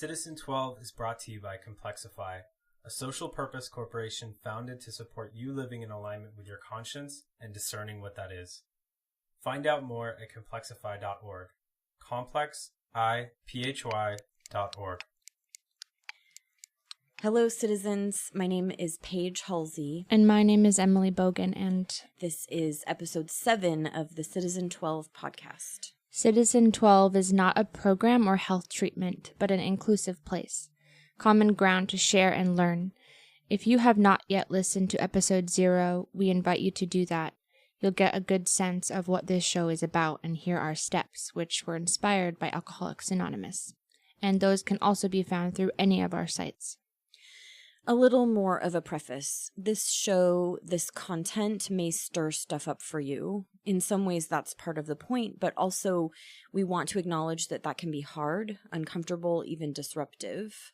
Citizen 12 is brought to you by Complexify, a social purpose corporation founded to support you living in alignment with your conscience and discerning what that is. Find out more at complexify.org. complexiphy.org. Hello, citizens. My name is Paige Hulsey. And my name is Emily Bogen, and this is episode 7 of the Citizen 12 podcast. Citizen 12 is not a program or health treatment, but an inclusive place. Common ground to share and learn. If you have not yet listened to episode 0, we invite you to do that. You'll get a good sense of what this show is about and hear our steps, which were inspired by Alcoholics Anonymous. And those can also be found through any of our sites. A little more of a preface. This show, this content may stir stuff up for you. In some ways, that's part of the point, but also we want to acknowledge that that can be hard, uncomfortable, even disruptive.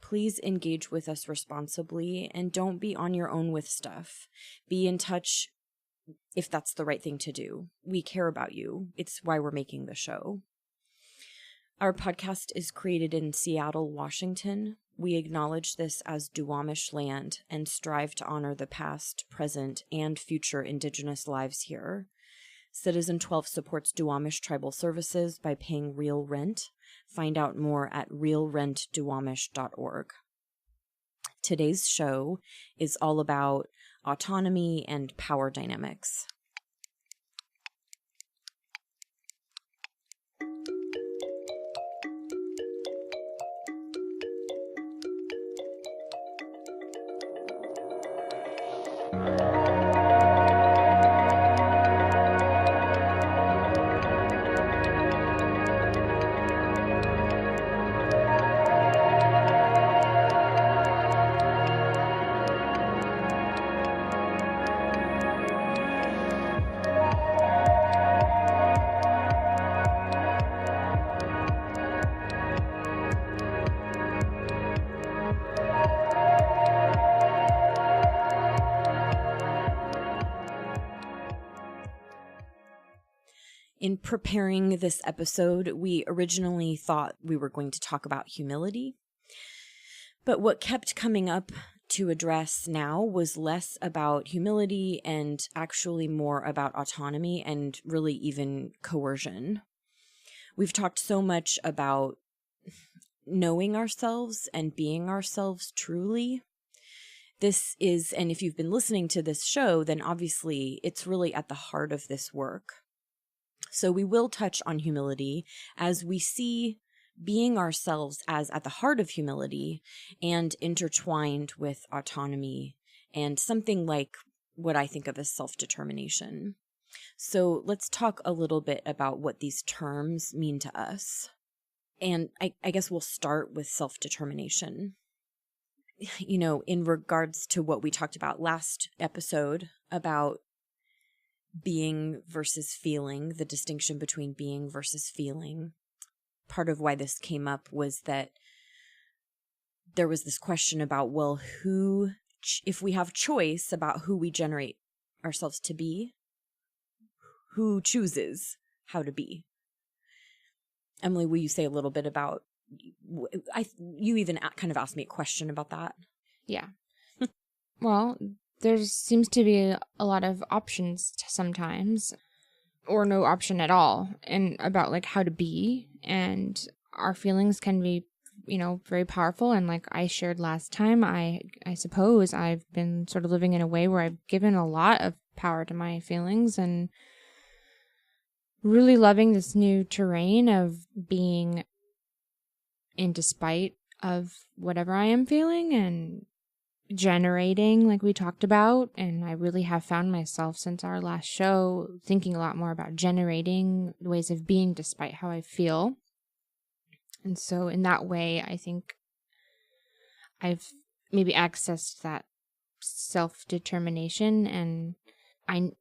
Please engage with us responsibly and don't be on your own with stuff. Be in touch if that's the right thing to do. We care about you. It's why we're making the show. Our podcast is created in Seattle, Washington. We acknowledge this as Duwamish land and strive to honor the past, present, and future Indigenous lives here. Citizen 12 supports Duwamish tribal services by paying real rent. Find out more at realrentduwamish.org. Today's show is all about autonomy and power dynamics. In preparing this episode, we originally thought we were going to talk about humility, but what kept coming up to address now was less about humility and actually more about autonomy and really even coercion. We've talked so much about knowing ourselves and being ourselves truly. This is, and if you've been listening to this show, then obviously it's really at the heart of this work. So we will touch on humility as we see being ourselves as at the heart of humility and intertwined with autonomy and something like what I think of as self-determination. So let's talk a little bit about what these terms mean to us. And I guess we'll start with self-determination. You know, in regards to what we talked about last episode about being versus feeling, the distinction between being versus feeling. Part of why this came up was that there was this question about, well, if we have choice about who we generate ourselves to be, who chooses how to be? Emily, will you say a little bit about, you even kind of asked me a question about that. yeah. Well, there seems to be a lot of options sometimes, or no option at all, and about like how to be, and our feelings can be, you know, very powerful. And like I shared last time, I suppose I've been sort of living in a way where I've given a lot of power to my feelings and really loving this new terrain of being in despite of whatever I am feeling and generating, like we talked about. And I really have found myself since our last show thinking a lot more about generating ways of being despite how I feel. And so in that way, I think I've maybe accessed that self-determination. And I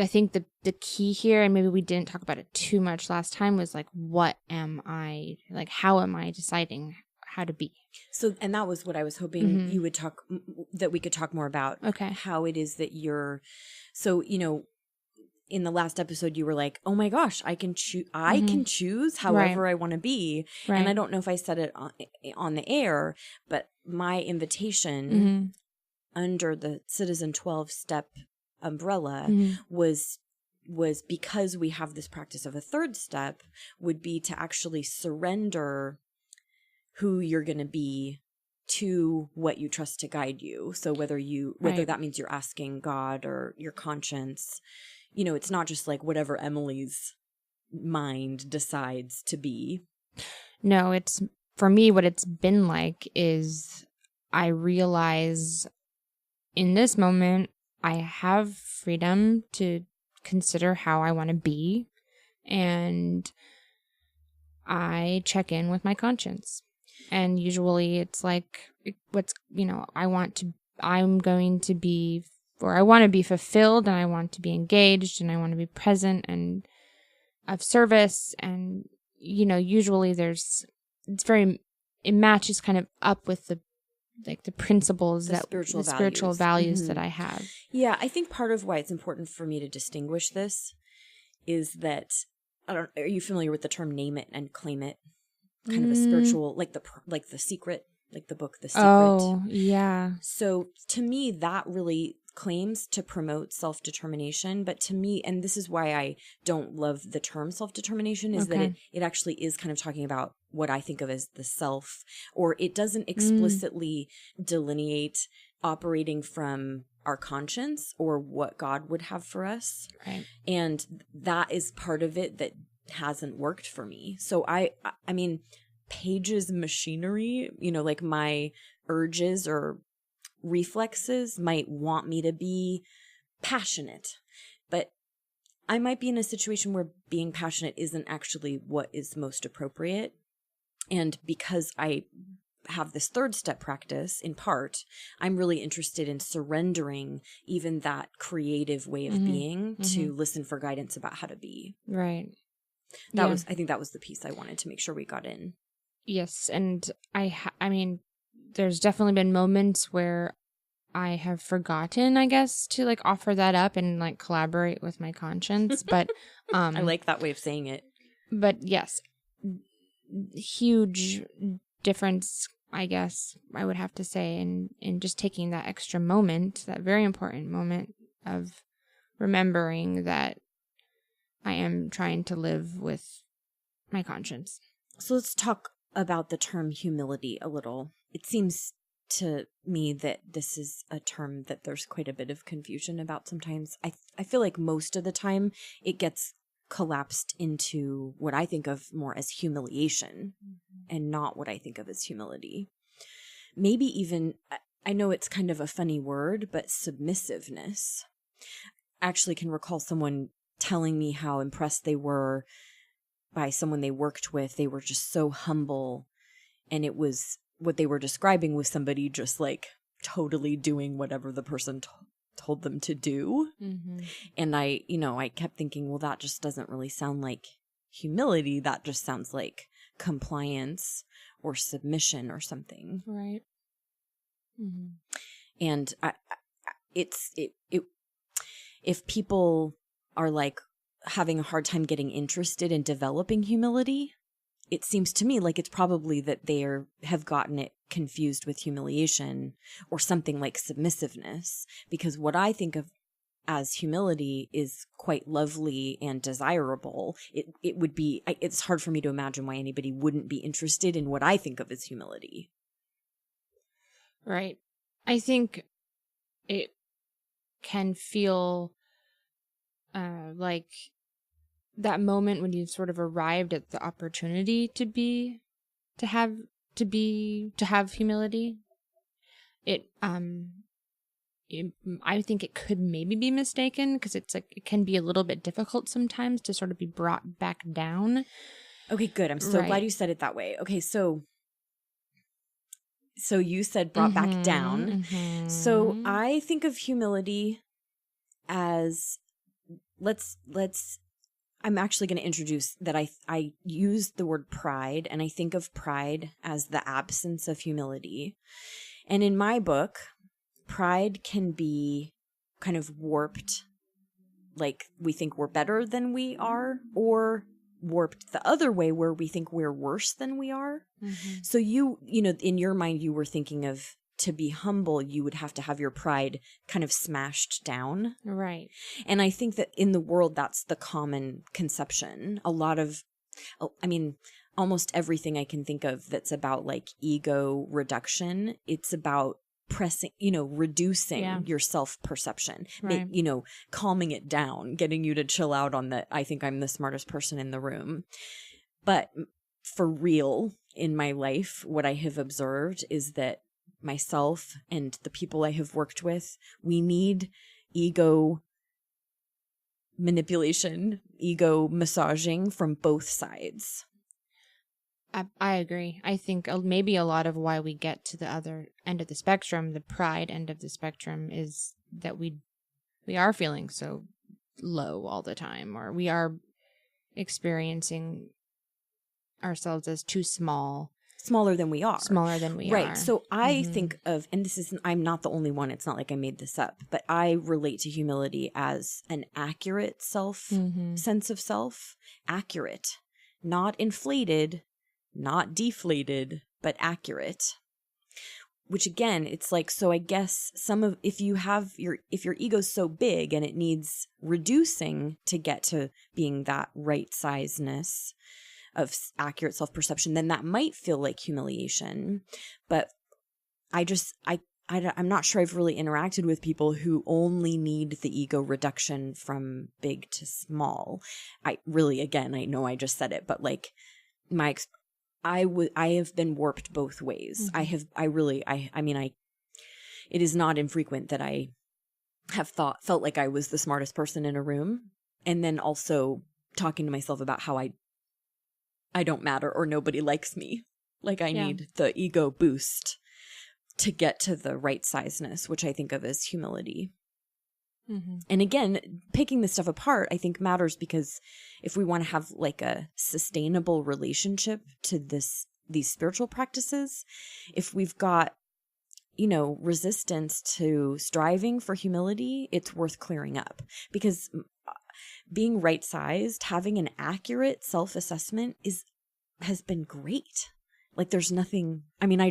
think the key here, and maybe we didn't talk about it too much last time, was like, what am I, like, how am I deciding how to be? So, and that was what I was hoping you would that we could talk more about. Okay. How it is that you're, so, you know, in the last episode, you were like, oh my gosh, I can choose however I want to be. Right. And I don't know if I said it on the air, but my invitation under the Citizen 12-step umbrella was because we have this practice of a third step, would be to actually surrender who you're going to be to what you trust to guide you. So whether that means you're asking God or your conscience, you know, it's not just like whatever Emily's mind decides to be. No, it's, for me, what it's been like is I realize in this moment I have freedom to consider how I want to be, and I check in with my conscience. And usually it's like, what's, you know, I want to be fulfilled, and I want to be engaged, and I want to be present and of service. And, you know, usually it matches kind of up with the principles, the spiritual values that I have. Yeah, I think part of why it's important for me to distinguish this is that, are you familiar with the term name it and claim it? Kind of a spiritual, like the Secret, like the book The Secret. Oh, yeah. So to me, that really claims to promote self-determination. But to me, and this is why I don't love the term self-determination, is that it actually is kind of talking about what I think of as the self, or it doesn't explicitly delineate operating from our conscience or what God would have for us. Right. And that is part of it that hasn't worked for me. So I mean, Paige's machinery, you know, like my urges or reflexes might want me to be passionate, but I might be in a situation where being passionate isn't actually what is most appropriate. And because I have this third step practice, in part, I'm really interested in surrendering even that creative way of being to listen for guidance about how to be. Right. I think that was the piece I wanted to make sure we got in. Yes. And I mean, there's definitely been moments where I have forgotten, I guess, to like offer that up and like collaborate with my conscience. But I like that way of saying it. But yes, huge difference, I guess I would have to say, in just taking that extra moment, that very important moment of remembering that I am trying to live with my conscience. So let's talk about the term humility a little. It seems to me that this is a term that there's quite a bit of confusion about sometimes. I feel like most of the time it gets collapsed into what I think of more as humiliation and not what I think of as humility. Maybe even, I know it's kind of a funny word, but submissiveness. I actually can recall someone telling me how impressed they were by someone they worked with. They were just so humble, and it was what they were describing was somebody just like totally doing whatever the person told them to do. And I kept thinking, well, that just doesn't really sound like humility. That just sounds like compliance or submission or something. Right. And if people are like having a hard time getting interested in developing humility, it seems to me like it's probably that they have gotten it confused with humiliation or something like submissiveness, because what I think of as humility is quite lovely and desirable. It would be, it's hard for me to imagine why anybody wouldn't be interested in what I think of as humility. Right. I think it can feel like that moment when you've sort of arrived at the opportunity to have humility. I think it could maybe be mistaken, because it's like it can be a little bit difficult sometimes to sort of be brought back down. Okay, good. I'm so glad you said it that way. Okay, so you said brought back down. So I think of humility as I'm actually going to introduce that I use the word pride, and I think of pride as the absence of humility. And in my book, pride can be kind of warped like we think we're better than we are, or warped the other way where we think we're worse than we are. Mm-hmm. So you know, in your mind, you were thinking of, to be humble, you would have to have your pride kind of smashed down. Right. And I think that in the world, that's the common conception. A lot of, I mean, almost everything I can think of that's about like ego reduction, it's about pressing, you know, reducing your self-perception, Right. you know, calming it down, getting you to chill out on the, I think I'm the smartest person in the room. But for real, in my life, what I have observed is that myself and the people I have worked with, we need ego manipulation, ego massaging from both sides. I agree. I think maybe a lot of why we get to the other end of the spectrum, the pride end of the spectrum, is that we are feeling so low all the time, or we are experiencing ourselves as too small. Smaller than we are. Smaller than we are. Right. So I think of, and this is, I'm not the only one. It's not like I made this up, but I relate to humility as an accurate sense of self. Accurate. Not inflated, not deflated, but accurate. Which again, it's like, so I guess if your ego's so big and it needs reducing to get to being that right sizeness of accurate self-perception, then that might feel like humiliation. But I'm not sure I've really interacted with people who only need the ego reduction from big to small. I know I just said it, but like I have been warped both ways. It is not infrequent that I have felt like I was the smartest person in a room, and then also talking to myself about how I don't matter or nobody likes me. Like I need the ego boost to get to the right sizeness, which I think of as humility. Mm-hmm. And again, picking this stuff apart, I think matters, because if we want to have like a sustainable relationship to these spiritual practices, if we've got, you know, resistance to striving for humility, it's worth clearing up, because being right-sized, having an accurate self-assessment has been great. Like there's nothing, I mean, I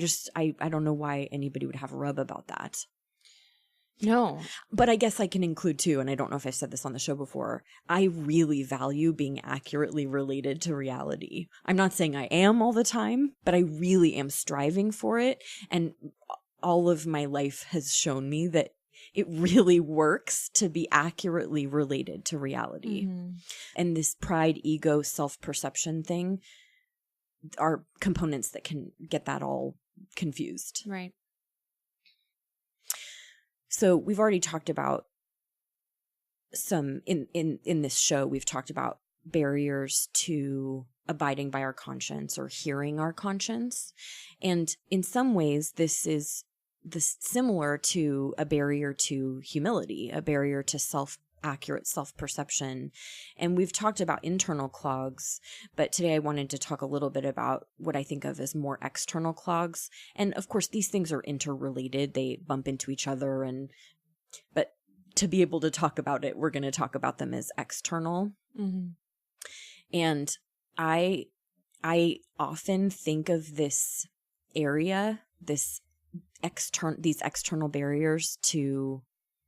don't know why anybody would have a rub about that. No. But I guess I can include too, and I don't know if I've said this on the show before, I really value being accurately related to reality. I'm not saying I am all the time, but I really am striving for it. And all of my life has shown me that it really works to be accurately related to reality. Mm-hmm. And this pride, ego, self-perception thing are components that can get that all confused. Right. So we've already talked about some, in this show, we've talked about barriers to abiding by our conscience or hearing our conscience. And in some ways, this is similar to a barrier to humility, a barrier to accurate self-perception. And we've talked about internal clogs, but today I wanted to talk a little bit about what I think of as more external clogs. And of course, these things are interrelated. They bump into each other, but to be able to talk about it, we're going to talk about them as external. Mm-hmm. And I often think of this area, these external barriers to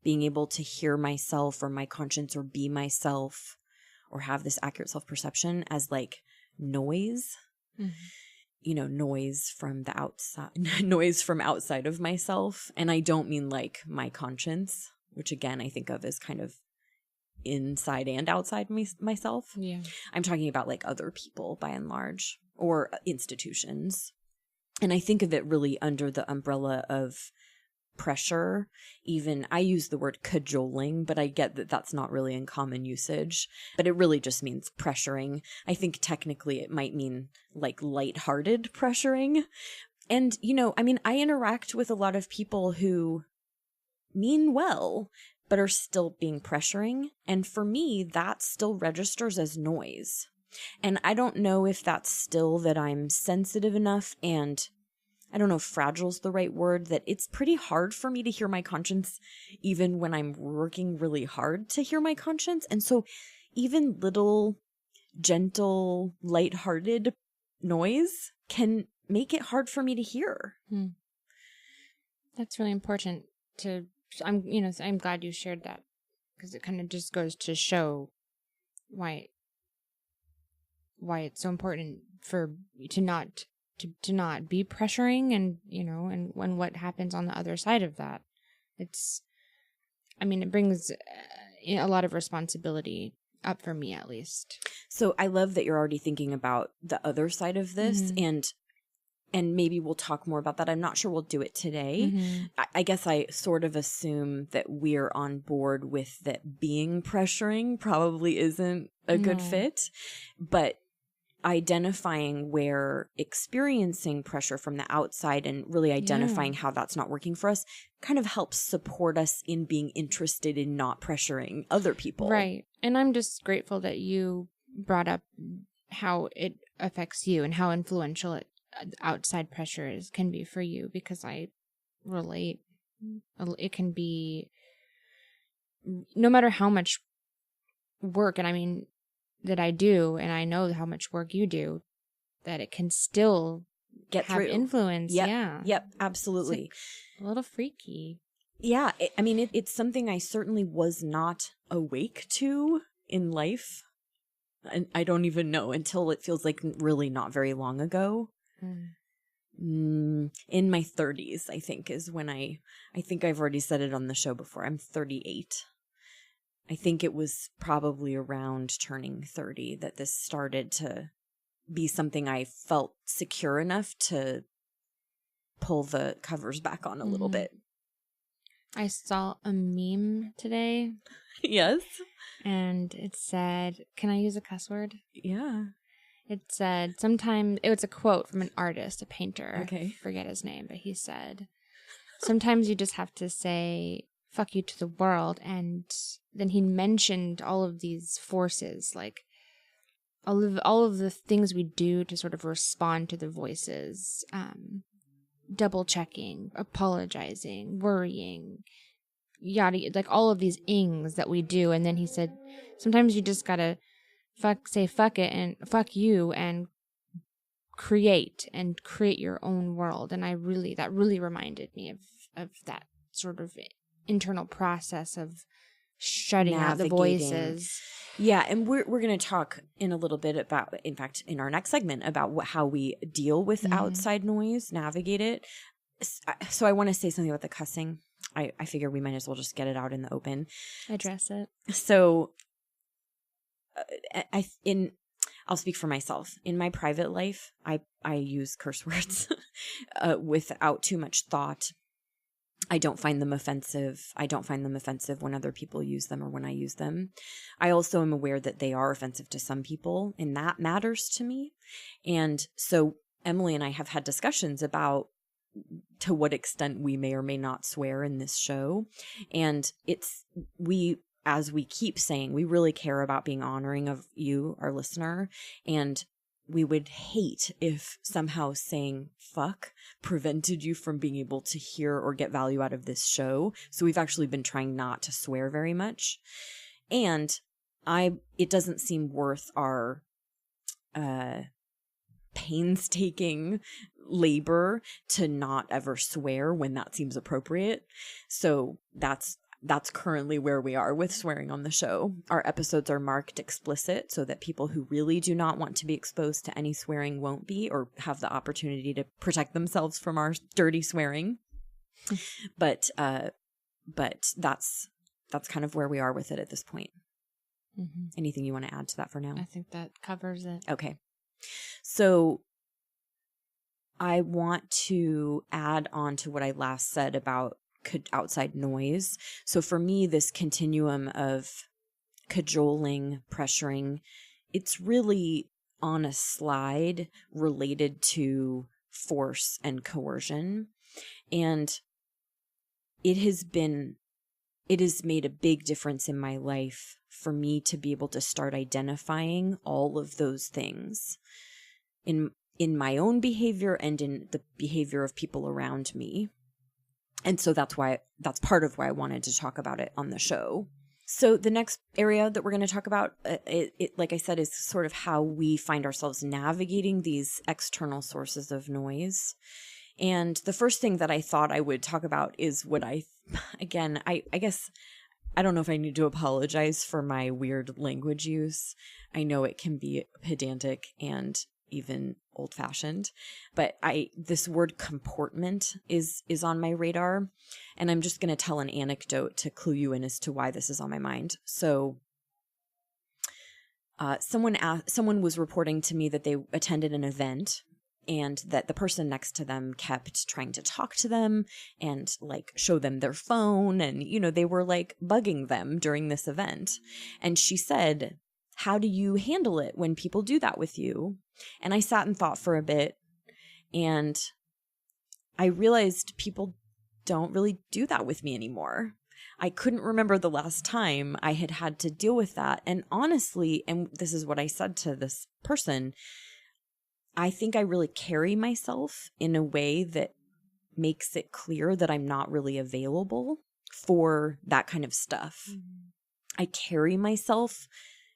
being able to hear myself or my conscience or be myself or have this accurate self-perception as like noise. Mm-hmm. You know, noise from the outside, noise from outside of myself. And I don't mean like my conscience, which again, I think of as kind of inside and outside myself. Yeah. I'm talking about like other people by and large, or institutions. And I think of it really under the umbrella of pressure. Even I use the word cajoling, but I get that that's not really in common usage, but it really just means pressuring. I think technically it might mean like lighthearted pressuring. And, you know, I mean, I interact with a lot of people who mean well, but are still being pressuring. And for me, that still registers as noise. And I don't know if that's still that I'm sensitive enough and I don't know if fragile's the right word, that it's pretty hard for me to hear my conscience even when I'm working really hard to hear my conscience. And so even little, gentle, lighthearted noise can make it hard for me to hear. That's really important I'm glad you shared that, because it kind of just goes to show why it's so important to not be pressuring, and and when what happens on the other side of that. It brings a lot of responsibility up for me, at least. So I love that you're already thinking about the other side of this, and maybe we'll talk more about that. I'm not sure we'll do it today. I guess I sort of assume that we're on board with that being pressuring probably isn't a good fit, but identifying where experiencing pressure from the outside and really identifying how that's not working for us kind of helps support us in being interested in not pressuring other people. Right. And I'm just grateful that you brought up how it affects you and how influential outside pressure can be for you, because I relate. It can be, no matter how much work, and that I do, and I know how much work you do, that it can still get have through influence. Yep, absolutely. It's a little freaky. Yeah, it's something I certainly was not awake to in life, and I don't even know until it feels like really not very long ago. In my 30s, I think, is when I think I've already said it on the show before. I'm 38. I think it was probably around turning 30 that this started to be something I felt secure enough to pull the covers back on a little bit. I saw a meme today. Yes. And it said, can I use a cuss word? Yeah. It said, sometimes, it was a quote from an artist, a painter. Okay. I forget his name, but he said, sometimes you just have to say, fuck you to the world. And then he mentioned all of these forces, like all of the things we do to sort of respond to the voices, double checking, apologizing, worrying, yada, like all of these ings that we do. And then he said, sometimes you just gotta say fuck it and fuck you and create your own world. And that really reminded me of that sort of internal process of shutting out the voices. Yeah, and we're going to talk in a little bit about, in fact, in our next segment, about how we deal with outside noise, navigate it. So I want to say something about the cussing. I figure we might as well just get it out in the open. Address it. So I'll speak for myself. In my private life, I use curse words without too much thought. I don't find them offensive. I don't find them offensive when other people use them or when I use them. I also am aware that they are offensive to some people, and that matters to me. And so Emily and I have had discussions about to what extent we may or may not swear in this show. And as we keep saying, we really care about being honoring of you, our listener, and we would hate if somehow saying fuck prevented you from being able to hear or get value out of this show. So we've actually been trying not to swear very much. And it doesn't seem worth our painstaking labor to not ever swear when that seems appropriate. So that's currently where we are with swearing on the show. Our episodes are marked explicit so that people who really do not want to be exposed to any swearing won't be, or have the opportunity to protect themselves from our dirty swearing. But that's kind of where we are with it at this point. Mm-hmm. Anything you want to add to that for now? I think that covers it. Okay. So I want to add on to what I last said about outside noise. So for me, this continuum of cajoling, pressuring, it's really on a slide related to force and coercion. And it has made a big difference in my life for me to be able to start identifying all of those things. in my own behavior and in the behavior of people around me. And so that's part of why I wanted to talk about it on the show. So the next area that we're going to talk about, like I said, is sort of how we find ourselves navigating these external sources of noise. And the first thing that I thought I would talk about is what I guess, I don't know if I need to apologize for my weird language use. I know it can be pedantic and even old-fashioned, but this word comportment is on my radar, and I'm just going to tell an anecdote to clue you in as to why this is on my mind. So someone was reporting to me that they attended an event and that the person next to them kept trying to talk to them and like show them their phone, and they were like bugging them during this event. And she said, "How do you handle it when people do that with you?" And I sat and thought for a bit, and I realized people don't really do that with me anymore. I couldn't remember the last time I had to deal with that. And honestly, and this is what I said to this person, I think I really carry myself in a way that makes it clear that I'm not really available for that kind of stuff. Mm-hmm. I carry myself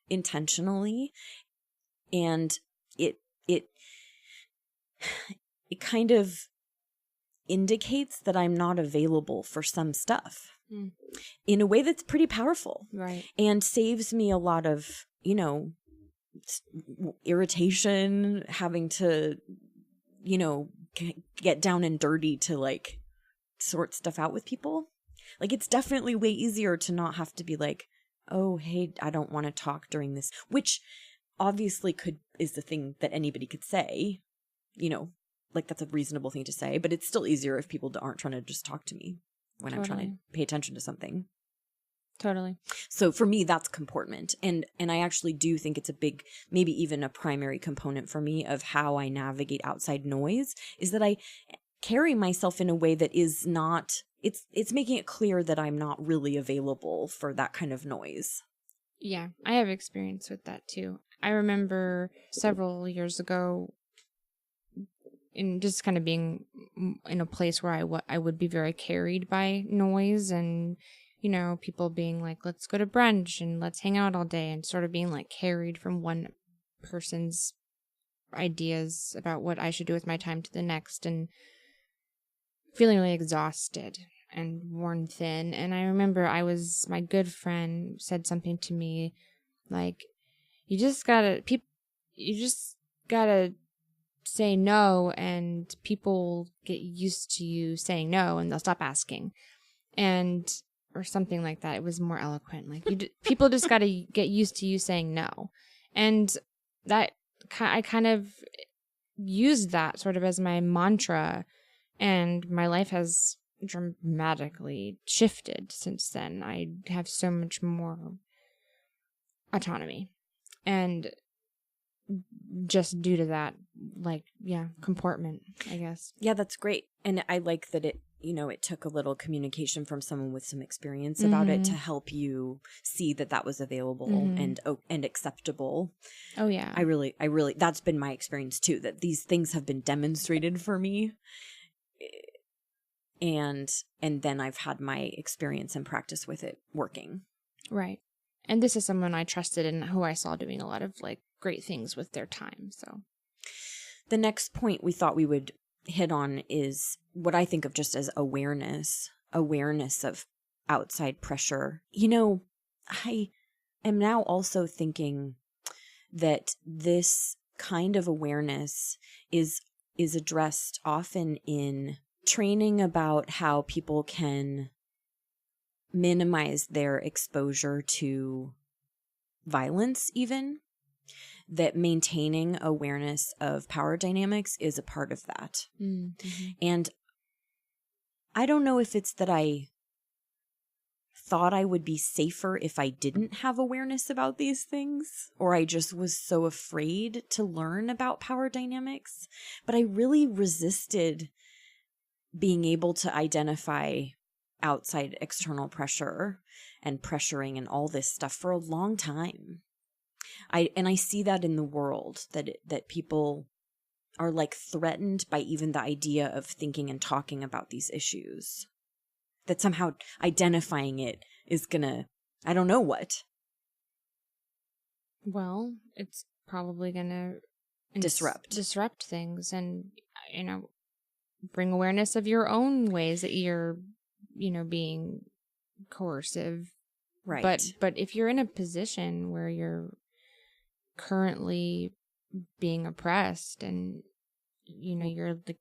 intentionally, and it kind of indicates that I'm not available for some stuff in a way that's pretty powerful, right? And saves me a lot of, irritation, having to, get down and dirty to like sort stuff out with people. Like, it's definitely way easier to not have to be like, "Oh, hey, I don't want to talk during this," which obviously is the thing that anybody could say, like that's a reasonable thing to say, but it's still easier if people aren't trying to just talk to me when I'm trying to pay attention to something. Totally. So for me, that's comportment. And I actually do think it's a big, maybe even a primary component for me of how I navigate outside noise, is that I carry myself in a way that is not, it's making it clear that I'm not really available for that kind of noise. Yeah, I have experience with that too. I remember several years ago in just kind of being in a place where I would be very carried by noise, and people being like, "Let's go to brunch and let's hang out all day," and sort of being like carried from one person's ideas about what I should do with my time to the next, and feeling really exhausted and worn thin. And I remember my good friend said something to me like, you just gotta say no, and people get used to you saying no and they'll stop asking, or something like that. It was more eloquent. Like, people just got to get used to you saying no. And that I kind of used that sort of as my mantra, and my life has dramatically shifted since then. I have so much more autonomy, and just due to that, comportment, I guess. Yeah, that's great. And I like that it took a little communication from someone with some experience about it to help you see that was available and acceptable. Oh yeah. I really, that's been my experience too, that these things have been demonstrated for me. And then I've had my experience and practice with it working. Right. And this is someone I trusted and who I saw doing a lot of great things with their time. So the next point we thought we would hit on is what I think of just as awareness of outside pressure. I am now also thinking that this kind of awareness is addressed often in training about how people can minimize their exposure to violence, even. That maintaining awareness of power dynamics is a part of that. Mm-hmm. And I don't know if it's that I thought I would be safer if I didn't have awareness about these things, or I just was so afraid to learn about power dynamics, but I really resisted being able to identify outside external pressure and pressuring and all this stuff for a long time. I see that in the world, that people are like threatened by even the idea of thinking and talking about these issues. That somehow identifying it is gonna, I don't know what. Well, it's probably gonna disrupt things, and bring awareness of your own ways that you're, being coercive. Right. But if you're in a position where you're currently being oppressed and you're like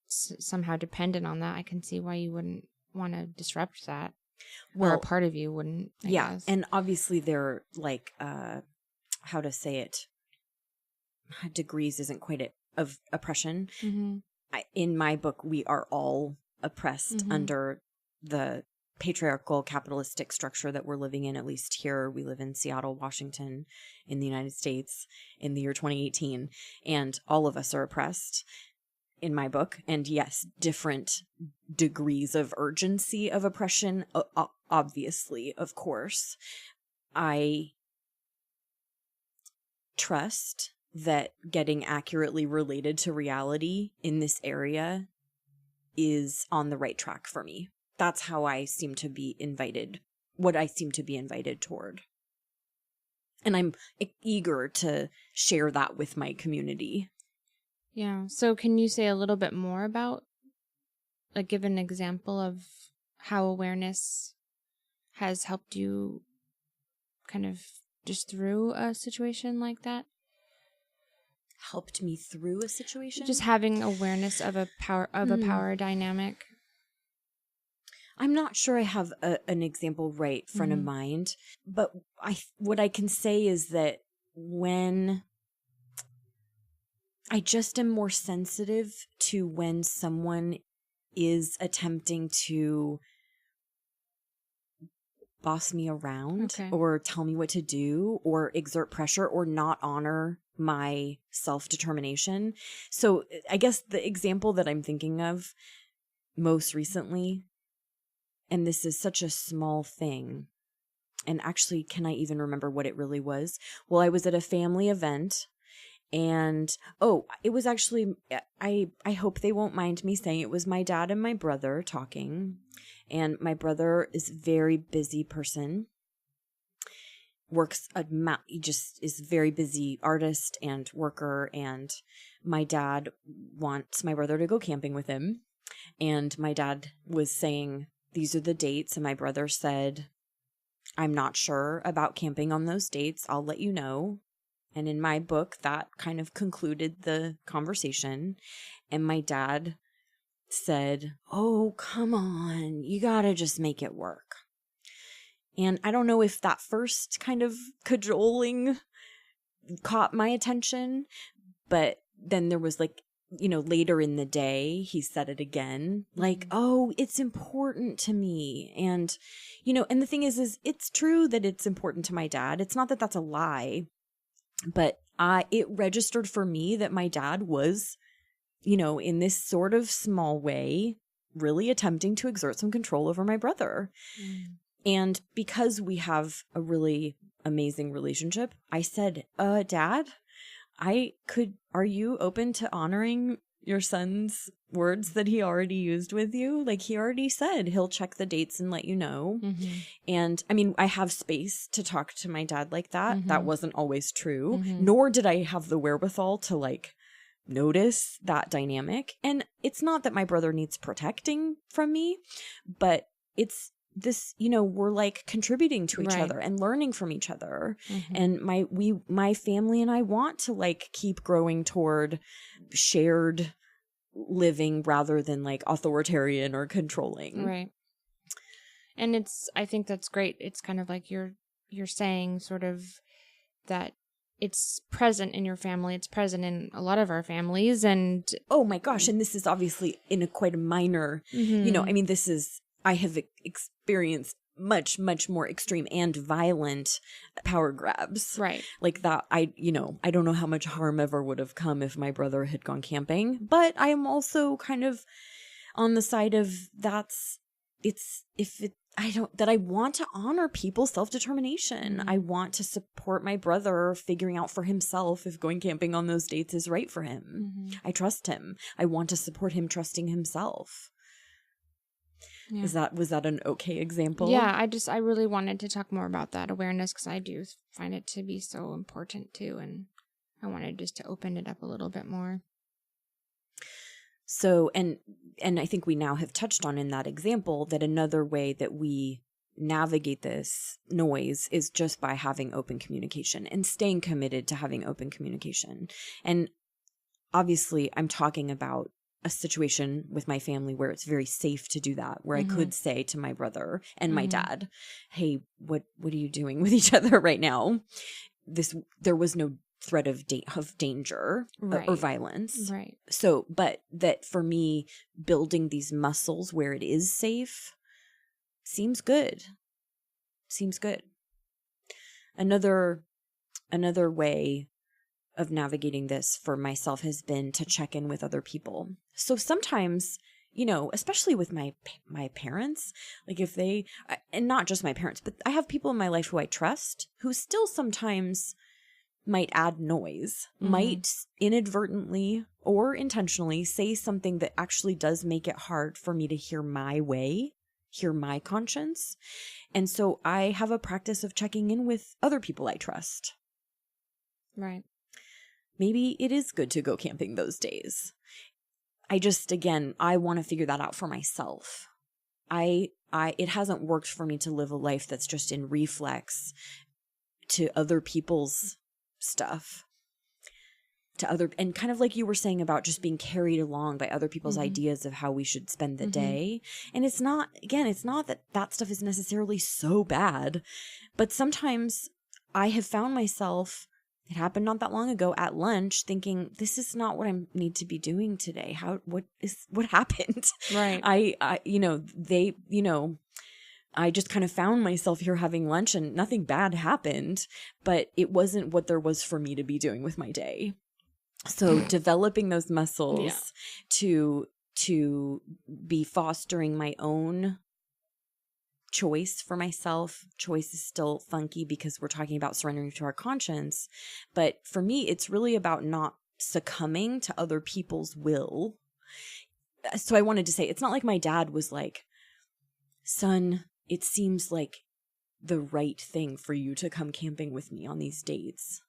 somehow dependent on that, I can see why you wouldn't want to disrupt that. Well, or a part of you wouldn't, I guess. And obviously they're like how to say it, degrees isn't quite it, of oppression. Mm-hmm. In my book, we are all oppressed mm-hmm. under the patriarchal capitalistic structure that we're living in. At least here, we live in Seattle, Washington, in the United States in the year 2018, and all of us are oppressed in my book. And yes, different degrees of urgency of oppression, obviously, of course. I trust that getting accurately related to reality in this area is on the right track for me. That's how I seem to be invited, what I seem to be invited toward. And I'm eager to share that with my community. Yeah. So can you say a little bit more about, like, give an example of how awareness has helped you kind of just through a situation like that? Helped me through a situation? Just having awareness of a power dynamic. I'm not sure I have an example right front of mind, but what I can say is that when I just am more sensitive to when someone is attempting to boss me around or tell me what to do or exert pressure or not honor my self-determination. So I guess the example that I'm thinking of most recently, and this is such a small thing, and actually, can I even remember what it really was? Well, I was at a family event, and it was actually, I hope they won't mind me saying, it was my dad and my brother talking. And my brother is a very busy person, he just is a very busy artist and worker, and my dad wants my brother to go camping with him. And my dad was saying, these are the dates, and my brother said, I'm not sure about camping on those dates. I'll let you know. And in my book, that kind of concluded the conversation. And my dad said, oh, come on, you gotta just make it work. And I don't know if that first kind of cajoling caught my attention, but then there was like, later in the day, he said it again, like, oh, it's important to me. And, and the thing is it's true that it's important to my dad. It's not that that's a lie, but it registered for me that my dad was, in this sort of small way, really attempting to exert some control over my brother. And because we have a really amazing relationship, I said, Dad, are you open to honoring your son's words that he already used with you? Like, he already said he'll check the dates and let you know. Mm-hmm. And I mean, I have space to talk to my dad like that. Mm-hmm. That wasn't always true, nor did I have the wherewithal to like notice that dynamic. And it's not that my brother needs protecting from me, but it's this, we're like contributing to each other and learning from each other. And my family and I want to like keep growing toward shared living rather than like authoritarian or controlling. Right. And I think that's great. It's kind of like you're saying sort of that it's present in your family. It's present in a lot of our families. And oh my gosh. And this is obviously in quite a minor, I have experienced much, much more extreme and violent power grabs. Right. Like that, I don't know how much harm ever would have come if my brother had gone camping, but I am also kind of on the side of if I want to honor people's self-determination. Mm-hmm. I want to support my brother figuring out for himself if going camping on those dates is right for him. Mm-hmm. I trust him. I want to support him trusting himself. Yeah. Was that an okay example? Yeah, I really wanted to talk more about that awareness because I do find it to be so important too, and I wanted just to open it up a little bit more. So, and I think we now have touched on in that example that another way that we navigate this noise is just by having open communication and staying committed to having open communication. And obviously, I'm talking about a situation with my family where it's very safe to do that, where Mm-hmm. I could say to my brother and my Mm-hmm. dad, "Hey, what are you doing with each other right now?" There was no threat of danger Right. or violence. Right. So, but that for me, building these muscles where it is safe seems good. Seems good. Another way of navigating this for myself has been to check in with other people. So sometimes, especially with my parents, like if they, and not just my parents, but I have people in my life who I trust who still sometimes might add noise, Mm-hmm. might inadvertently or intentionally say something that actually does make it hard for me to hear my way, hear my conscience. And so I have a practice of checking in with other people I trust. Right. Maybe it is good to go camping those days. I want to figure that out for myself. It hasn't worked for me to live a life that's just in reflex to other people's stuff, and kind of like you were saying about just being carried along by other people's Mm-hmm. ideas of how we should spend the Mm-hmm. day. And it's not that stuff is necessarily so bad, but sometimes I have found myself, it happened not that long ago at lunch, thinking, this is not what I need to be doing today. What happened? Right. I just kind of found myself here having lunch and nothing bad happened, but it wasn't what there was for me to be doing with my day. So developing those muscles to be fostering my own choice for myself. Choice is still funky because we're talking about surrendering to our conscience. But for me, it's really about not succumbing to other people's will. So I wanted to say, it's not like my dad was like, "Son, it seems like the right thing for you to come camping with me on these dates.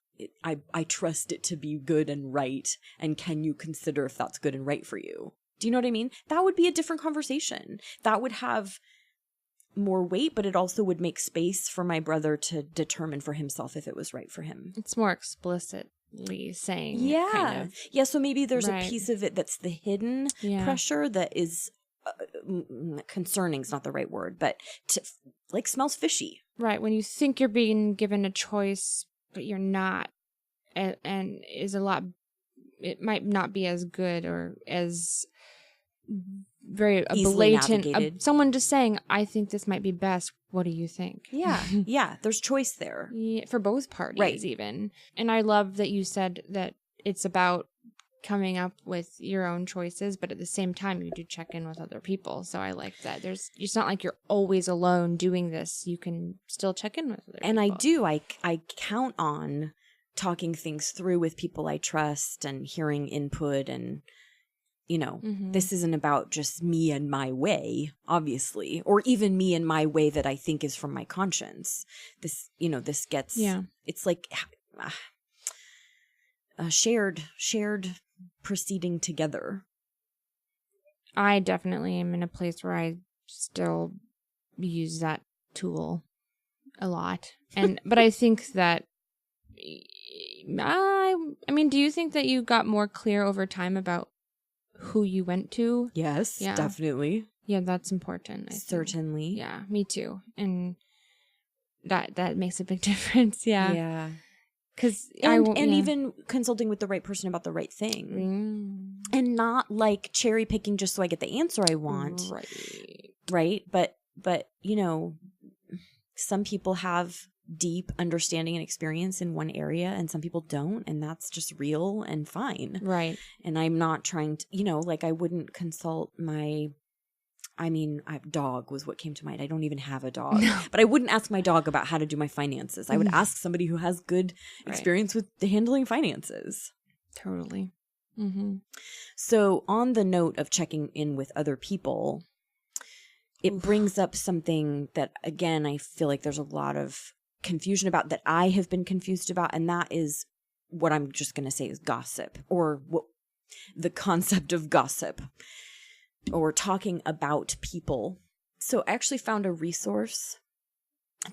I trust it to be good and right. And can you consider if that's good and right for you?" Do you know what I mean? That would be a different conversation. That would have more weight, but it also would make space for my brother to determine for himself if it was right for him. It's more explicitly saying. Yeah. Kind of. Yeah. So maybe there's Right. a piece of it that's the hidden pressure that is concerning is not the right word, but smells fishy. Right. When you think you're being given a choice, but you're not, and is it might not be as good or as very Easily blatant. navigated. Someone just saying, "I think this might be best. What do you think?" Yeah. Yeah. There's choice there. Yeah, for both parties, Right. even. And I love that you said that it's about coming up with your own choices, but at the same time, you do check in with other people. So I like that. It's not like you're always alone doing this. You can still check in with other people. And I do. I count on talking things through with people I trust and hearing input and, this isn't about just me and my way, obviously, or even me and my way that I think is from my conscience. This gets, it's like a shared proceeding together. I definitely am in a place where I still use that tool a lot. But I think that, I mean, do you think that you got more clear over time about who you went to? Yes, definitely. Yeah, that's important. I think. Certainly. Yeah, me too. And that makes a big difference. Yeah. Yeah. Because even consulting with the right person about the right thing, and not like cherry picking just so I get the answer I want, right? But some people have deep understanding and experience in one area, and some people don't, and that's just real and fine, right? And I'm not trying to, I wouldn't consult my dog was what came to mind. I don't even have a dog. No. But I wouldn't ask my dog about how to do my finances. I would ask somebody who has good experience with handling finances. Totally. So on the note of checking in with other people, it brings up something that, again, I feel like there's a lot of confusion about, that I have been confused about, and that is what I'm just going to say is gossip, or the concept of gossip, or talking about people. So I actually found a resource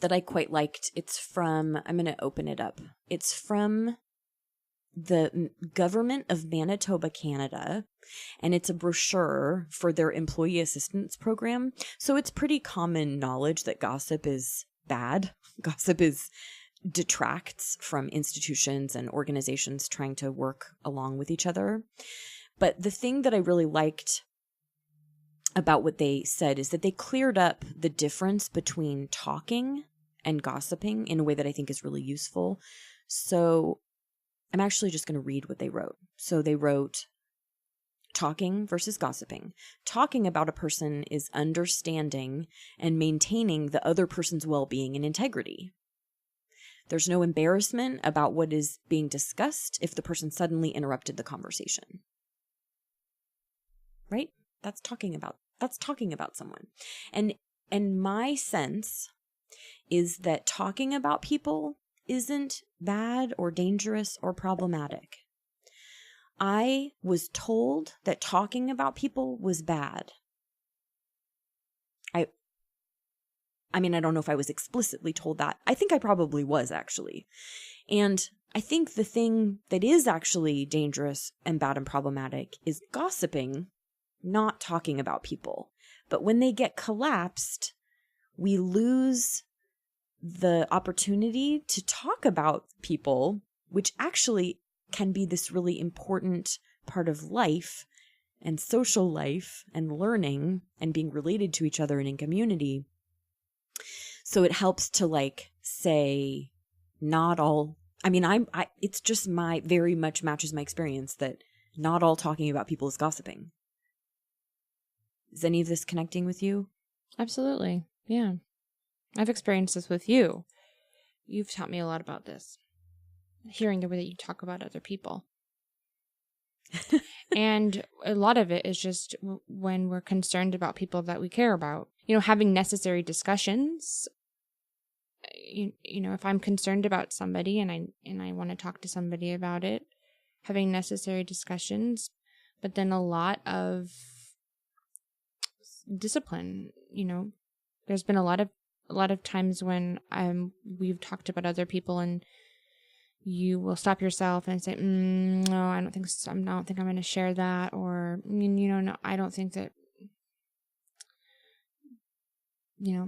that I quite liked. It's from, I'm going to open it up. It's from the government of Manitoba, Canada, and it's a brochure for their employee assistance program. So it's pretty common knowledge that gossip is bad. Gossip detracts from institutions and organizations trying to work along with each other. But the thing that I really liked about what they said is that they cleared up the difference between talking and gossiping in a way that I think is really useful. So I'm actually just going to read what they wrote. So they wrote, talking versus gossiping. Talking about a person is understanding and maintaining the other person's well-being and integrity. There's no embarrassment about what is being discussed if the person suddenly interrupted the conversation. Right? That's talking about someone. And my sense is that talking about people isn't bad or dangerous or problematic. I was told that talking about people was bad. I mean, I don't know if I was explicitly told that. I think I probably was, actually. And I think the thing that is actually dangerous and bad and problematic is gossiping, not talking about people. But when they get collapsed, we lose the opportunity to talk about people, which actually can be this really important part of life and social life and learning and being related to each other and in community. So it helps to say not all, it's just very much matches my experience that not all talking about people is gossiping. Is any of this connecting with you? Absolutely. Yeah. I've experienced this with you. You've taught me a lot about this. Hearing the way that you talk about other people. And a lot of it is just when we're concerned about people that we care about. Having necessary discussions. If I'm concerned about somebody and I want to talk to somebody about it, having necessary discussions, but then a lot of discipline. There's been a lot of times when we've talked about other people and you will stop yourself and say, no, I don't think so. I don't think I'm going to share that, or no, I don't think that.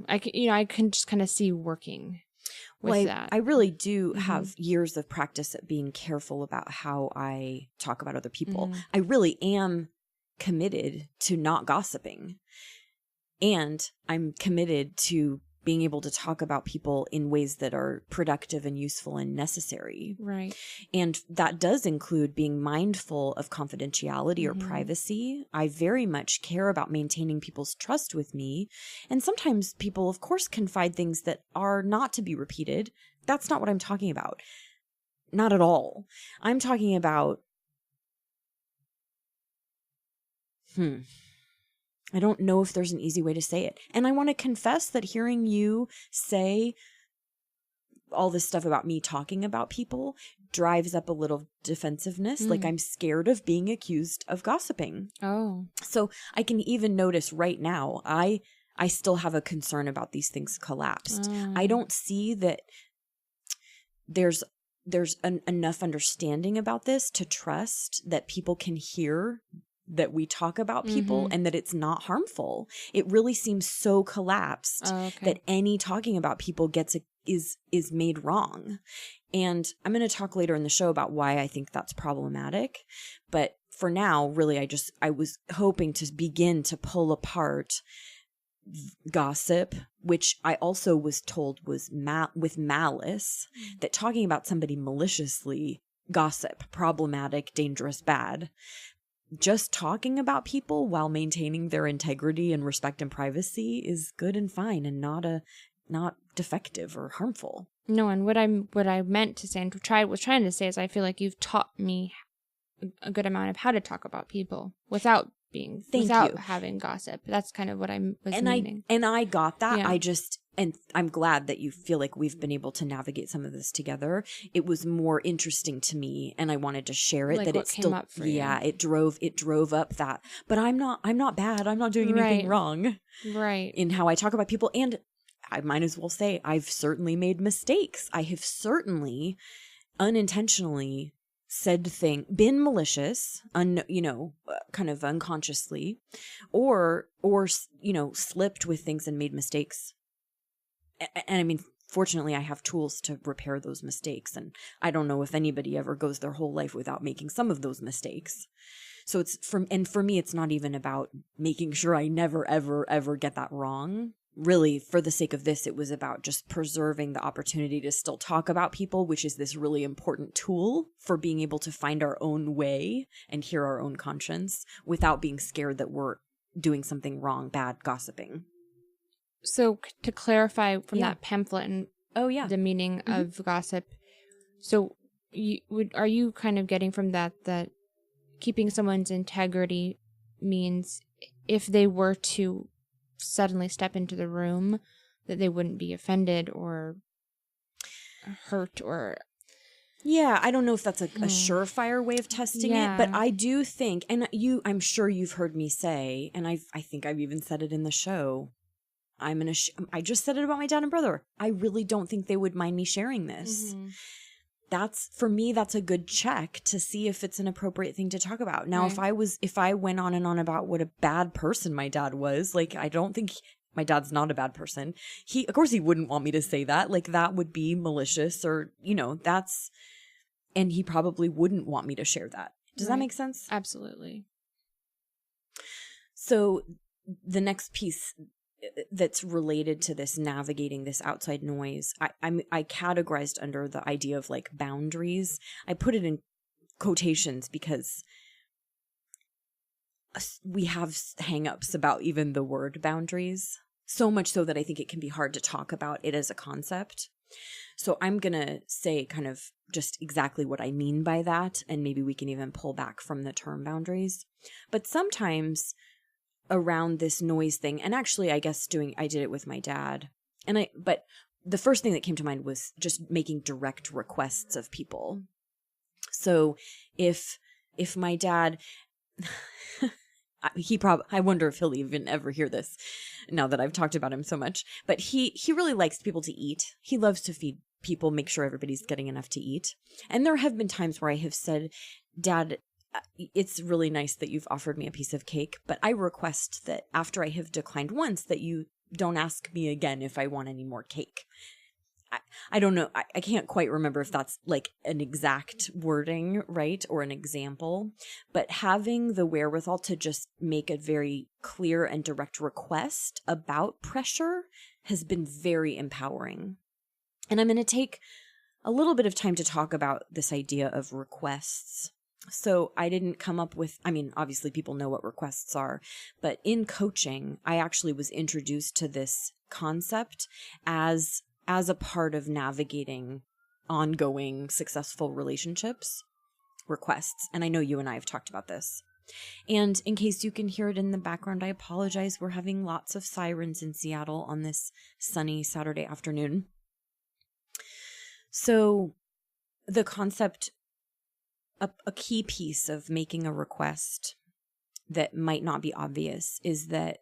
I can just kind of see working with that. I really do have years of practice at being careful about how I talk about other people. I really am committed to not gossiping. And I'm committed to being able to talk about people in ways that are productive and useful and necessary. Right. And that does include being mindful of confidentiality or privacy. I very much care about maintaining people's trust with me. And sometimes people, of course, confide things that are not to be repeated. That's not what I'm talking about. Not at all. I'm talking about I don't know if there's an easy way to say it. And I want to confess that hearing you say all this stuff about me talking about people drives up a little defensiveness. Like I'm scared of being accused of gossiping. Oh. So I can even notice right now, I still have a concern about these things collapsed. I don't see that there's enough understanding about this to trust that people can hear that we talk about people and that it's not harmful. It really seems so collapsed that any talking about people is made wrong. And I'm going to talk later in the show about why I think that's problematic. But for now, really, I was hoping to begin to pull apart gossip, which I also was told was with malice, that talking about somebody maliciously, gossip, problematic, dangerous, bad. just talking about people while maintaining their integrity and respect and privacy is good and fine and not defective or harmful. No, and what I meant to say and was trying to say is I feel like you've taught me a good amount of how to talk about people without having gossip. That's kind of what I was meaning. I got that. Yeah. And I'm glad that you feel like we've been able to navigate some of this together. It was more interesting to me, and I wanted to share it. Like that what it still, came up for you. it drove up that. But I'm not bad. I'm not doing anything wrong, right? In how I talk about people, and I might as well say I've certainly made mistakes. I have certainly unintentionally said been malicious, kind of unconsciously, or slipped with things and made mistakes. And I mean, fortunately, I have tools to repair those mistakes. And I don't know if anybody ever goes their whole life without making some of those mistakes. So for me, it's not even about making sure I never, ever, ever get that wrong. Really, for the sake of this, it was about just preserving the opportunity to still talk about people, which is this really important tool for being able to find our own way and hear our own conscience without being scared that we're doing something wrong, bad, gossiping. So to clarify from that pamphlet and the meaning of gossip, so are you kind of getting from that keeping someone's integrity means if they were to suddenly step into the room that they wouldn't be offended or hurt or... Yeah, I don't know if that's a surefire way of testing it, but I do think, and I'm sure you've heard me say, and I think I've even said it in the show, I just said it about my dad and brother. I really don't think they would mind me sharing this. Mm-hmm. For me, that's a good check to see if it's an appropriate thing to talk about. Now, if I went on and on about what a bad person my dad was, like, I don't think my dad's not a bad person. Of course he wouldn't want me to say that. Like, that would be malicious or, and he probably wouldn't want me to share that. Does that make sense? Absolutely. So the next piece that's related to this navigating this outside noise, I categorized under the idea of like boundaries. I put it in quotations because we have hangups about even the word boundaries, so much so that I think it can be hard to talk about it as a concept. So I'm going to say kind of just exactly what I mean by that, and maybe we can even pull back from the term boundaries. But sometimes around this noise thing, and actually I guess I did it with my dad, but the first thing that came to mind was just making direct requests of people. So if my dad, I wonder if he'll even ever hear this now that I've talked about him so much, but he really likes people to eat. He loves to feed people, make sure everybody's getting enough to eat. And there have been times where I have said, Dad, it's really nice that you've offered me a piece of cake, but I request that after I have declined once that you don't ask me again if I want any more cake. I don't know. I can't quite remember if that's like an exact wording, right? Or an example, but having the wherewithal to just make a very clear and direct request about pressure has been very empowering. And I'm going to take a little bit of time to talk about this idea of requests. So I didn't come up with, obviously people know what requests are, but in coaching, I actually was introduced to this concept as a part of navigating ongoing successful relationships, requests. And I know you and I have talked about this. And in case you can hear it in the background, I apologize. We're having lots of sirens in Seattle on this sunny Saturday afternoon. So the concept, a key piece of making a request that might not be obvious is that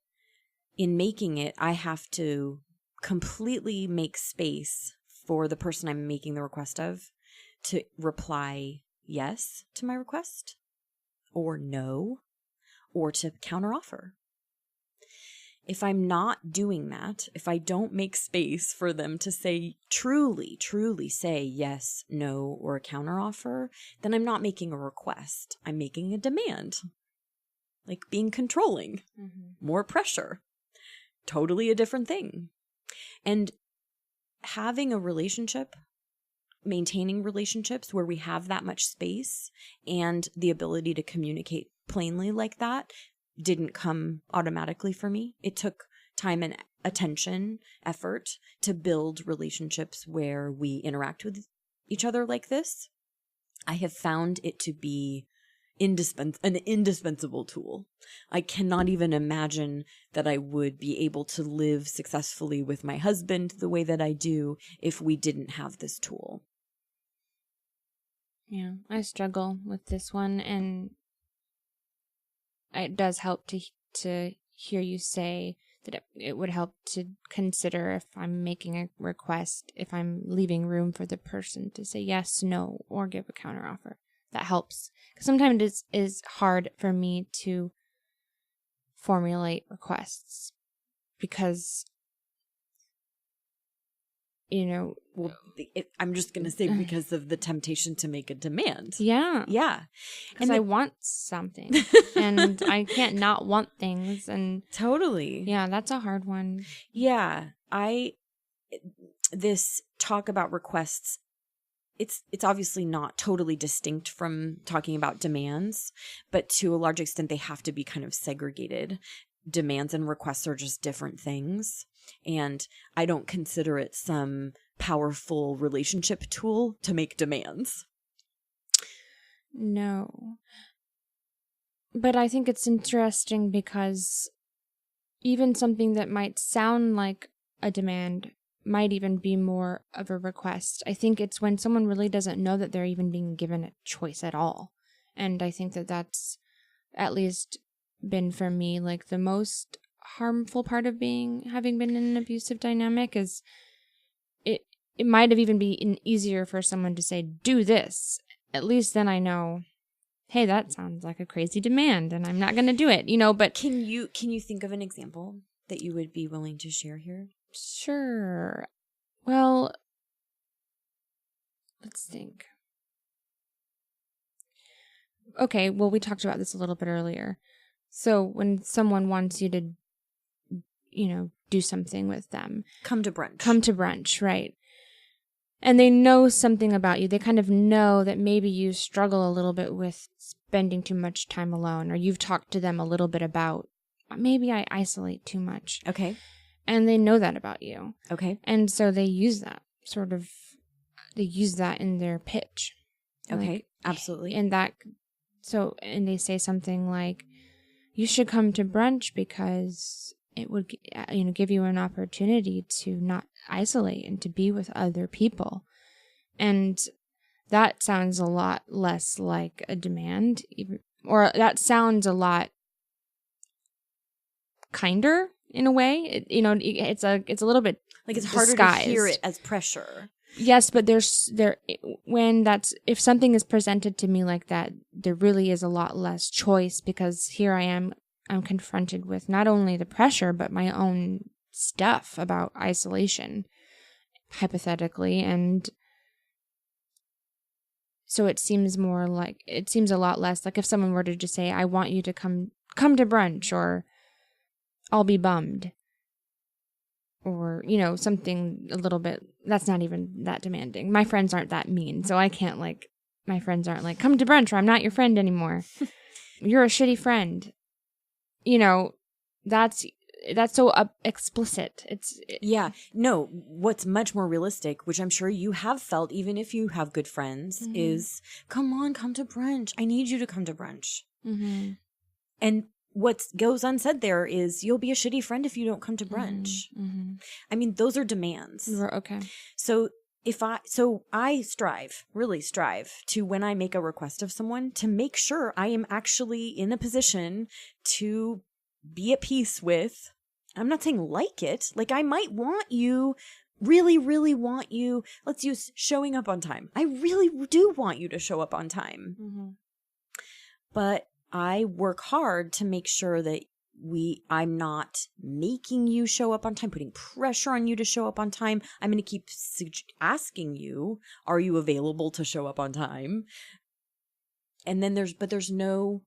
in making it, I have to completely make space for the person I'm making the request of to reply yes to my request or no, or to counteroffer. If I'm not doing that, if I don't make space for them to say, truly say yes, no, or a counteroffer, then I'm not making a request. I'm making a demand. Like being controlling, more pressure, totally a different thing. And having a relationship, maintaining relationships where we have that much space and the ability to communicate plainly like that didn't come automatically for me. It took time and attention, effort to build relationships where we interact with each other like this. I have found it to be an indispensable tool. I cannot even imagine that I would be able to live successfully with my husband the way that I do if we didn't have this tool. Yeah, I struggle with this one, and it does help to hear you say that it would help to consider if I'm making a request, if I'm leaving room for the person to say yes, no, or give a counteroffer. That helps. Because sometimes it is hard for me to formulate requests because, Well, I'm just going to say because of the temptation to make a demand. Yeah. Yeah. Because I want something and I can't not want things. And totally. Yeah, that's a hard one. Yeah. This talk about requests, it's obviously not totally distinct from talking about demands, but to a large extent, they have to be kind of segregated. Demands and requests are just different things. And I don't consider it some powerful relationship tool to make demands. No. But I think it's interesting because even something that might sound like a demand might even be more of a request. I think it's when someone really doesn't know that they're even being given a choice at all. And I think that that's at least been for me like the most harmful part of having been in an abusive dynamic is it might have even been easier for someone to say, do this. At least then I know, hey, that sounds like a crazy demand and I'm not going to do it, but can you think of an example that you would be willing to share here? Sure. Well, let's think. Okay, well, we talked about this a little bit earlier. So when someone wants you to, do something with them. Come to brunch, right. And they know something about you. They kind of know that maybe you struggle a little bit with spending too much time alone, or you've talked to them a little bit about, maybe I isolate too much. Okay. And they know that about you. Okay. And so they use that in their pitch. Okay. Absolutely. And they say something like, you should come to brunch because it would, give you an opportunity to not isolate and to be with other people. And that sounds a lot less like a demand, or that sounds a lot kinder in a way. It's a little bit like it's harder disguised. To hear it as pressure. Yes, but if something is presented to me like that, there really is a lot less choice because here I'm confronted with not only the pressure, but my own stuff about isolation, hypothetically. And so it seems a lot less like if someone were to just say, I want you to come to brunch, or I'll be bummed. Or, something a little bit, that's not even that demanding. My friends aren't that mean, so I can't my friends aren't like, come to brunch or I'm not your friend anymore. You're a shitty friend. That's so explicit. Yeah. No, what's much more realistic, which I'm sure you have felt, even if you have good friends, mm-hmm. is, come to brunch. I need you to come to brunch. Mm-hmm. And what goes unsaid there is you'll be a shitty friend if you don't come to brunch. Mm-hmm. I mean, those are demands. Okay. So I really strive to, when I make a request of someone, to make sure I am actually in a position to be at peace with. I'm not saying like it. Like I might want you, really, really want you. Let's use showing up on time. I really do want you to show up on time. Mm-hmm. But I work hard to make sure that I'm not making you show up on time, putting pressure on you to show up on time. I'm going to keep asking you, are you available to show up on time? And then there's no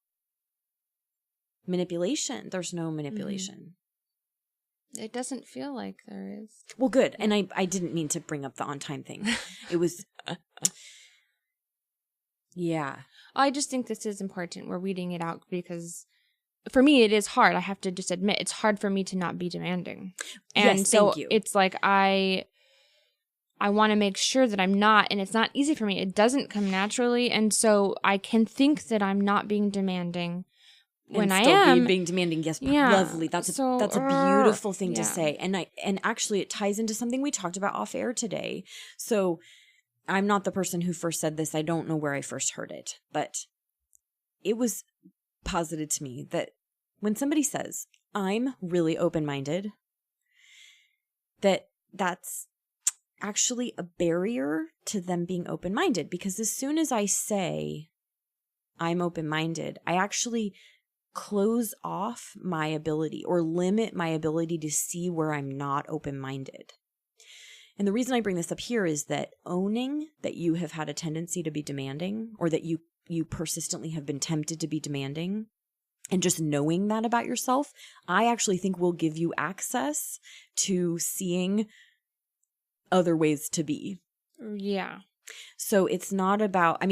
manipulation. There's no manipulation. It doesn't feel like there is. Well, good. And I didn't mean to bring up the on time thing. It was, yeah. I just think this is important. We're weeding it out because for me, it is hard. I have to just admit, it's hard for me to not be demanding. And yes, so thank you. it's like I want to make sure that I'm not, and it's not easy for me. It doesn't come naturally. And so I can think that I'm not being demanding when and I still am. being demanding. Yes, Yeah. lovely. That's a beautiful thing to say. And actually it ties into something we talked about off air today. So I'm not the person who first said this. I don't know where I first heard it, but it was posited to me that when somebody says, I'm really open-minded, that's actually a barrier to them being open-minded, because as soon as I say I'm open-minded, I actually close off my ability or limit my ability to see where I'm not open-minded. And the reason I bring this up here is that owning that you have had a tendency to be demanding, or that you persistently have been tempted to be demanding, and just knowing that about yourself, I actually think will give you access to seeing other ways to be. Yeah. So it's not about,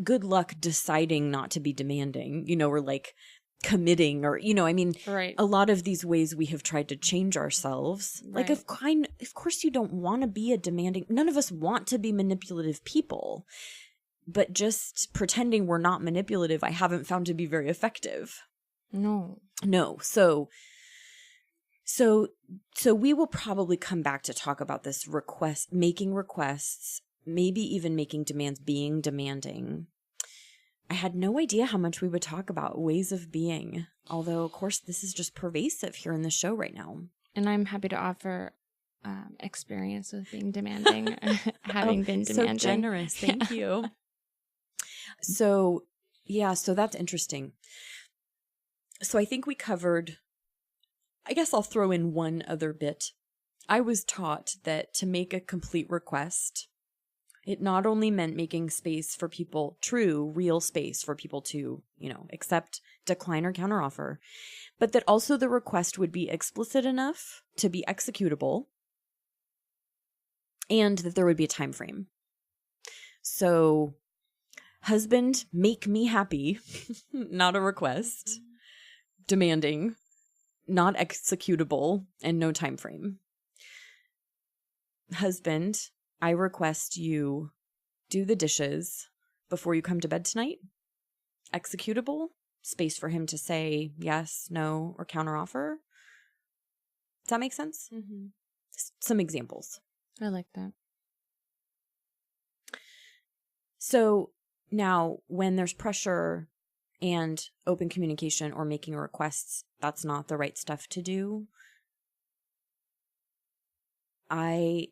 good luck deciding not to be demanding, or like committing, or, Right. a lot of these ways we have tried to change ourselves. Right. Like, of course you don't want to be a demanding, none of us want to be manipulative people, but just pretending we're not manipulative, I haven't found to be very effective. No. So we will probably come back to talk about this making requests, maybe even making demands, being demanding. I had no idea how much we would talk about ways of being, although of course this is just pervasive here in the show right now. And I'm happy to offer experience with being demanding, having been demanding. So generous. Thank you. So that's interesting. So I think we covered, I guess I'll throw in one other bit. I was taught that to make a complete request, it not only meant making space for people, real space for people to, accept, decline, or counteroffer, but that also the request would be explicit enough to be executable, and that there would be a time frame. So, husband, make me happy, not a request. Demanding, not executable, and no time frame. Husband, I request you do the dishes before you come to bed tonight. Executable, space for him to say yes, no, or counteroffer. Does that make sense? Mm-hmm. Some examples. I like that. So now when there's pressure and open communication or making requests, that's not the right stuff to do. I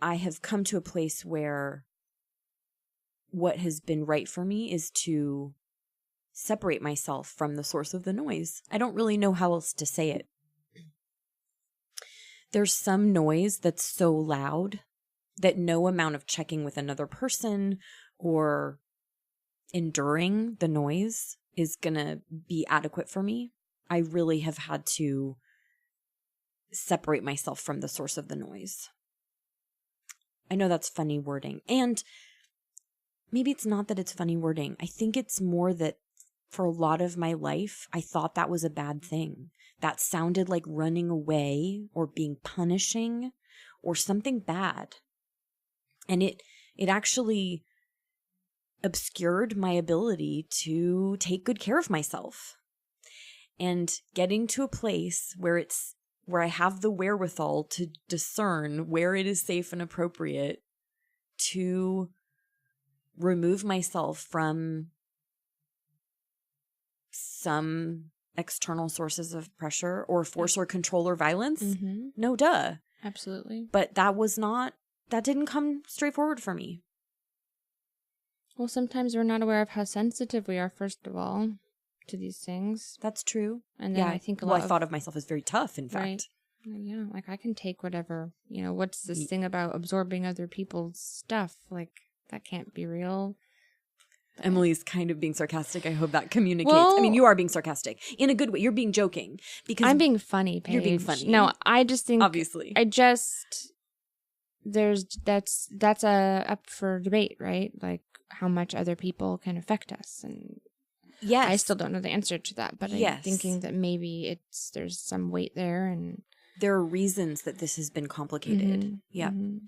have come to a place where what has been right for me is to separate myself from the source of the noise. I don't really know how else to say it. There's some noise that's so loud that no amount of checking with another person or enduring the noise is gonna be adequate for me. I really have had to separate myself from the source of the noise. I know that's funny wording, and maybe it's not that it's funny wording. I think it's more that for a lot of my life, I thought that was a bad thing. That sounded like running away or being punishing or something bad. And it actually obscured my ability to take good care of myself. And getting to a place where I have the wherewithal to discern where it is safe and appropriate to remove myself from some external sources of pressure or force or control or violence. Mm-hmm. No duh. Absolutely. But that didn't come straightforward for me. Well, sometimes we're not aware of how sensitive we are, first of all, to these things. That's true. And then I think I thought of myself as very tough, in fact. Right. Yeah, like I can take whatever, what's this thing about absorbing other people's stuff? Like, that can't be real. Emily's kind of being sarcastic. I hope that communicates. Well, I mean, you are being sarcastic in a good way. You're being joking because I'm being funny, Paige. You're being funny. No, I just think obviously. That's up for debate, right? Like, how much other people can affect us. And Yes. I still don't know the answer to that, but I'm thinking that maybe there's some weight there, and there are reasons that this has been complicated. Mm-hmm. Yeah. Mm-hmm.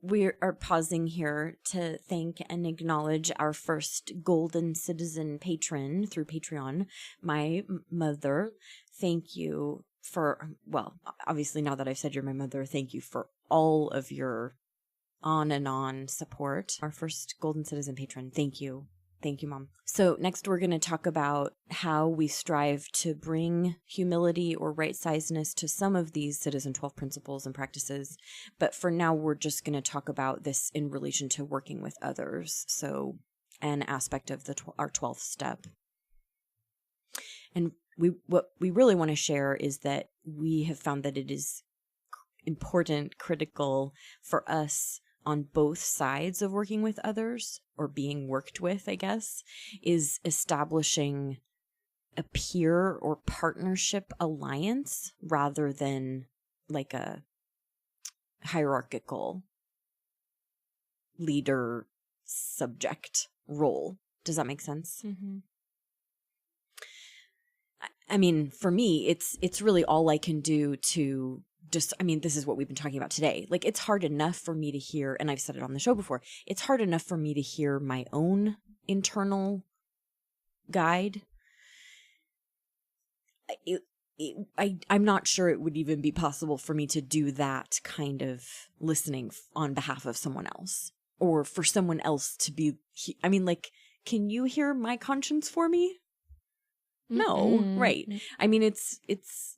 We are pausing here to thank and acknowledge our first Golden Citizen patron through Patreon, my mother. Thank you for, well, obviously now that I've said you're my mother, thank you for all of your on and on support. Our first Golden Citizen patron. Thank you. Thank you, Mom. So next we're going to talk about how we strive to bring humility or right-sizedness to some of these Citizen 12 principles and practices. But for now, we're just going to talk about this in relation to working with others. So an aspect of our 12th step. And what we really want to share is that we have found that it is important, critical for us on both sides of working with others, or being worked with, I guess, is establishing a peer or partnership alliance rather than like a hierarchical leader subject role. Does that make sense? Mm-hmm. I mean, for me, it's really all I can do to just, I mean, this is what we've been talking about today. Like, it's hard enough for me to hear, and I've said it on the show before, it's hard enough for me to hear my own internal guide. I'm not sure it would even be possible for me to do that kind of listening on behalf of someone else, or for someone else to be, I mean, like, can you hear my conscience for me? No, right. I mean, it's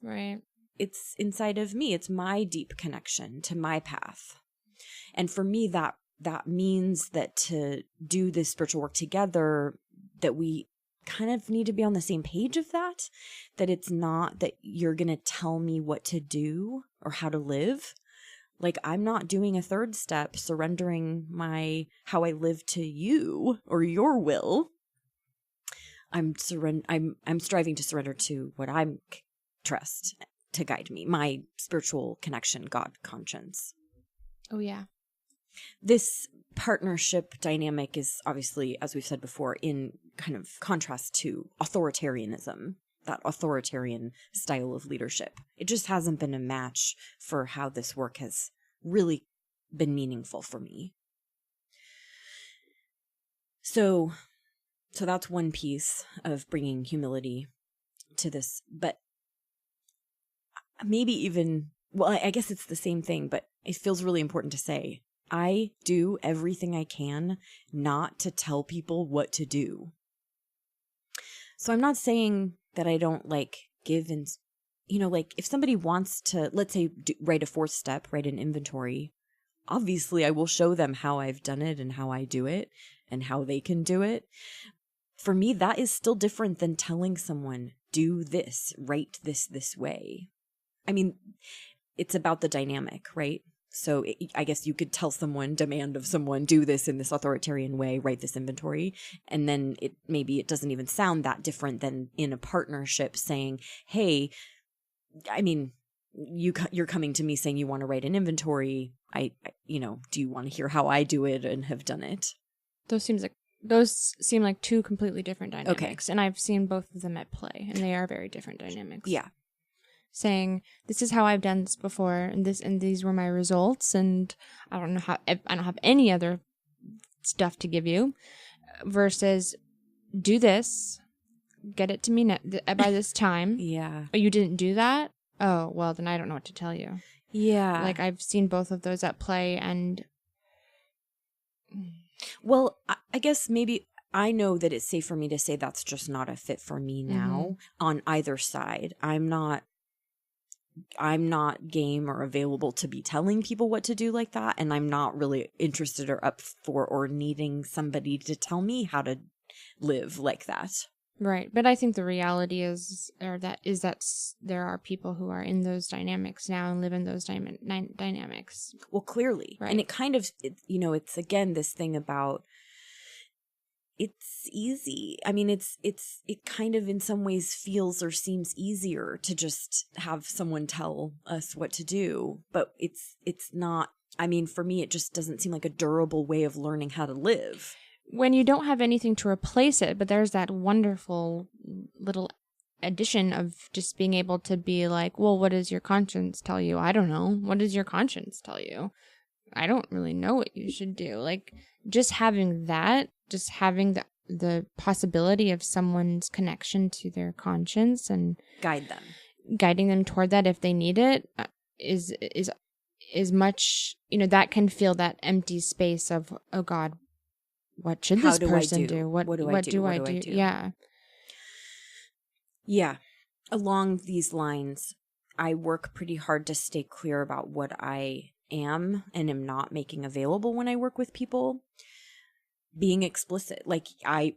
right. It's inside of me. It's my deep connection to my path. And for me, that means that to do this spiritual work together, that we kind of need to be on the same page of that it's not that you're going to tell me what to do or how to live. Like, I'm not doing a third step, surrendering how I live to you or your will. I'm striving to surrender to what I'm trust to guide me, my spiritual connection, God conscience. Oh, yeah. This partnership dynamic is obviously, as we've said before, in kind of contrast to authoritarianism, that authoritarian style of leadership. It just hasn't been a match for how this work has really been meaningful for me. So that's one piece of bringing humility to this, but maybe even, well, I guess it's the same thing, but it feels really important to say, I do everything I can not to tell people what to do. So I'm not saying that I don't give and, if somebody wants to, let's say, write a fourth step, write an inventory, obviously I will show them how I've done it and how I do it and how they can do it. For me, that is still different than telling someone, do this, write this way. I mean, it's about the dynamic, right? So I guess you could tell someone, demand of someone, do this in this authoritarian way, write this inventory. And then maybe it doesn't even sound that different than in a partnership saying, hey, I mean, you're coming to me saying you want to write an inventory. Do you want to hear how I do it and have done it? Those seem like two completely different dynamics. Okay. And I've seen both of them at play, and they are very different dynamics. Yeah. Saying, this is how I've done this before, and these were my results, and I don't have any other stuff to give you, versus do this, get it to me by this time. Yeah. Oh, you didn't do that? Oh, well, then I don't know what to tell you. Yeah. Like, I've seen both of those at play, and... Well, I guess maybe I know that it's safe for me to say that's just not a fit for me now on either side. I'm not game or available to be telling people what to do like that. And I'm not really interested or up for or needing somebody to tell me how to live like that. Right. But I think the reality is that there are people who are in those dynamics now and live in those dynamics. Well, clearly. Right. And it kind of, it's again, this thing about, it's easy. I mean, it kind of in some ways feels or seems easier to just have someone tell us what to do, but it's not, I mean, for me, it just doesn't seem like a durable way of learning how to live. when you don't have anything to replace it, but there's that wonderful little addition of just being able to be like, well, what does your conscience tell you? I don't know. What does your conscience tell you? I don't really know what you should do. Like, just having that, just having the possibility of someone's connection to their conscience and guiding them toward that if they need it is much, that can fill that empty space of, oh God, what should this person do? What do I do? Yeah. Yeah. Along these lines, I work pretty hard to stay clear about what I am and am not making available when I work with people. Being explicit. I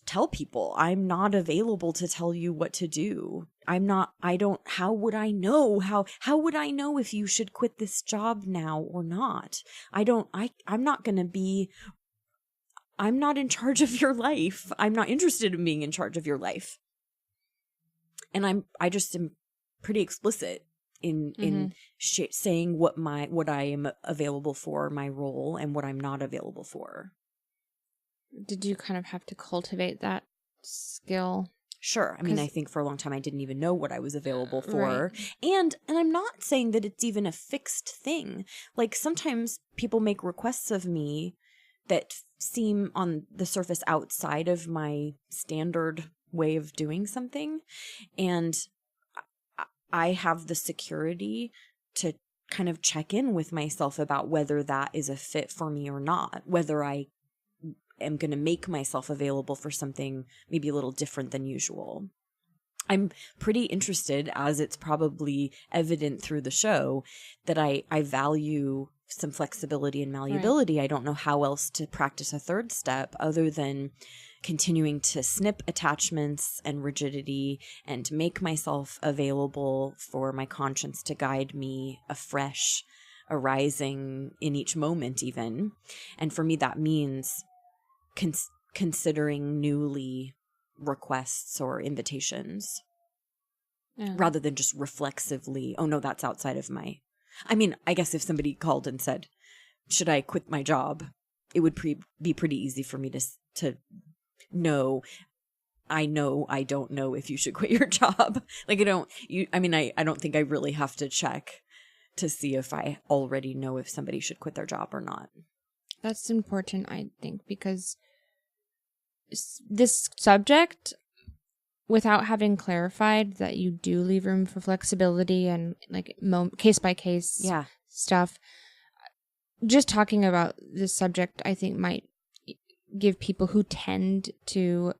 tell people, I'm not available to tell you what to do. How would I know? How would I know if you should quit this job now or not? I'm not in charge of your life. I'm not interested in being in charge of your life. And I just am pretty explicit in saying what I am available for, my role, and what I'm not available for. Did you kind of have to cultivate that skill? Sure. I mean, I think for a long time I didn't even know what I was available for. Right. And I'm not saying that it's even a fixed thing. Like, sometimes people make requests of me that seem on the surface outside of my standard way of doing something. And I have the security to kind of check in with myself about whether that is a fit for me or not, whether I am going to make myself available for something maybe a little different than usual. I'm pretty interested, as it's probably evident through the show, that I value some flexibility and malleability. Right. I don't know how else to practice a third step other than continuing to snip attachments and rigidity and make myself available for my conscience to guide me afresh, arising in each moment even. And for me, that means considering newly requests or invitations rather than just reflexively, oh no, that's outside of I mean, I guess if somebody called and said, should I quit my job? It would be pretty easy for me to know I don't know if you should quit your job. Like, I don't think I really have to check to see if I already know if somebody should quit their job or not. That's important, I think, because this subject, without having clarified that you do leave room for flexibility and like case by case stuff, just talking about this subject, I think, might give people who tend to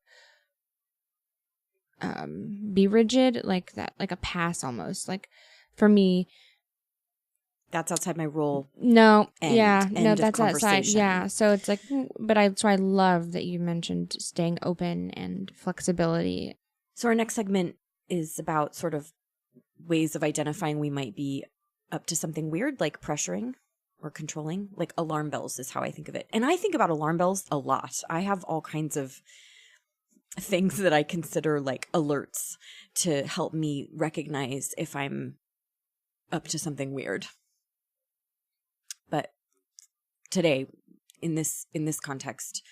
be rigid like that, like a pass almost. Like, for me, that's outside my role. No, that's outside. Yeah, so it's like, so I love that you mentioned staying open and flexibility. So our next segment is about sort of ways of identifying we might be up to something weird, like pressuring or controlling. Like, alarm bells is how I think of it. And I think about alarm bells a lot. I have all kinds of things that I consider like alerts to help me recognize if I'm up to something weird. But today, in this context,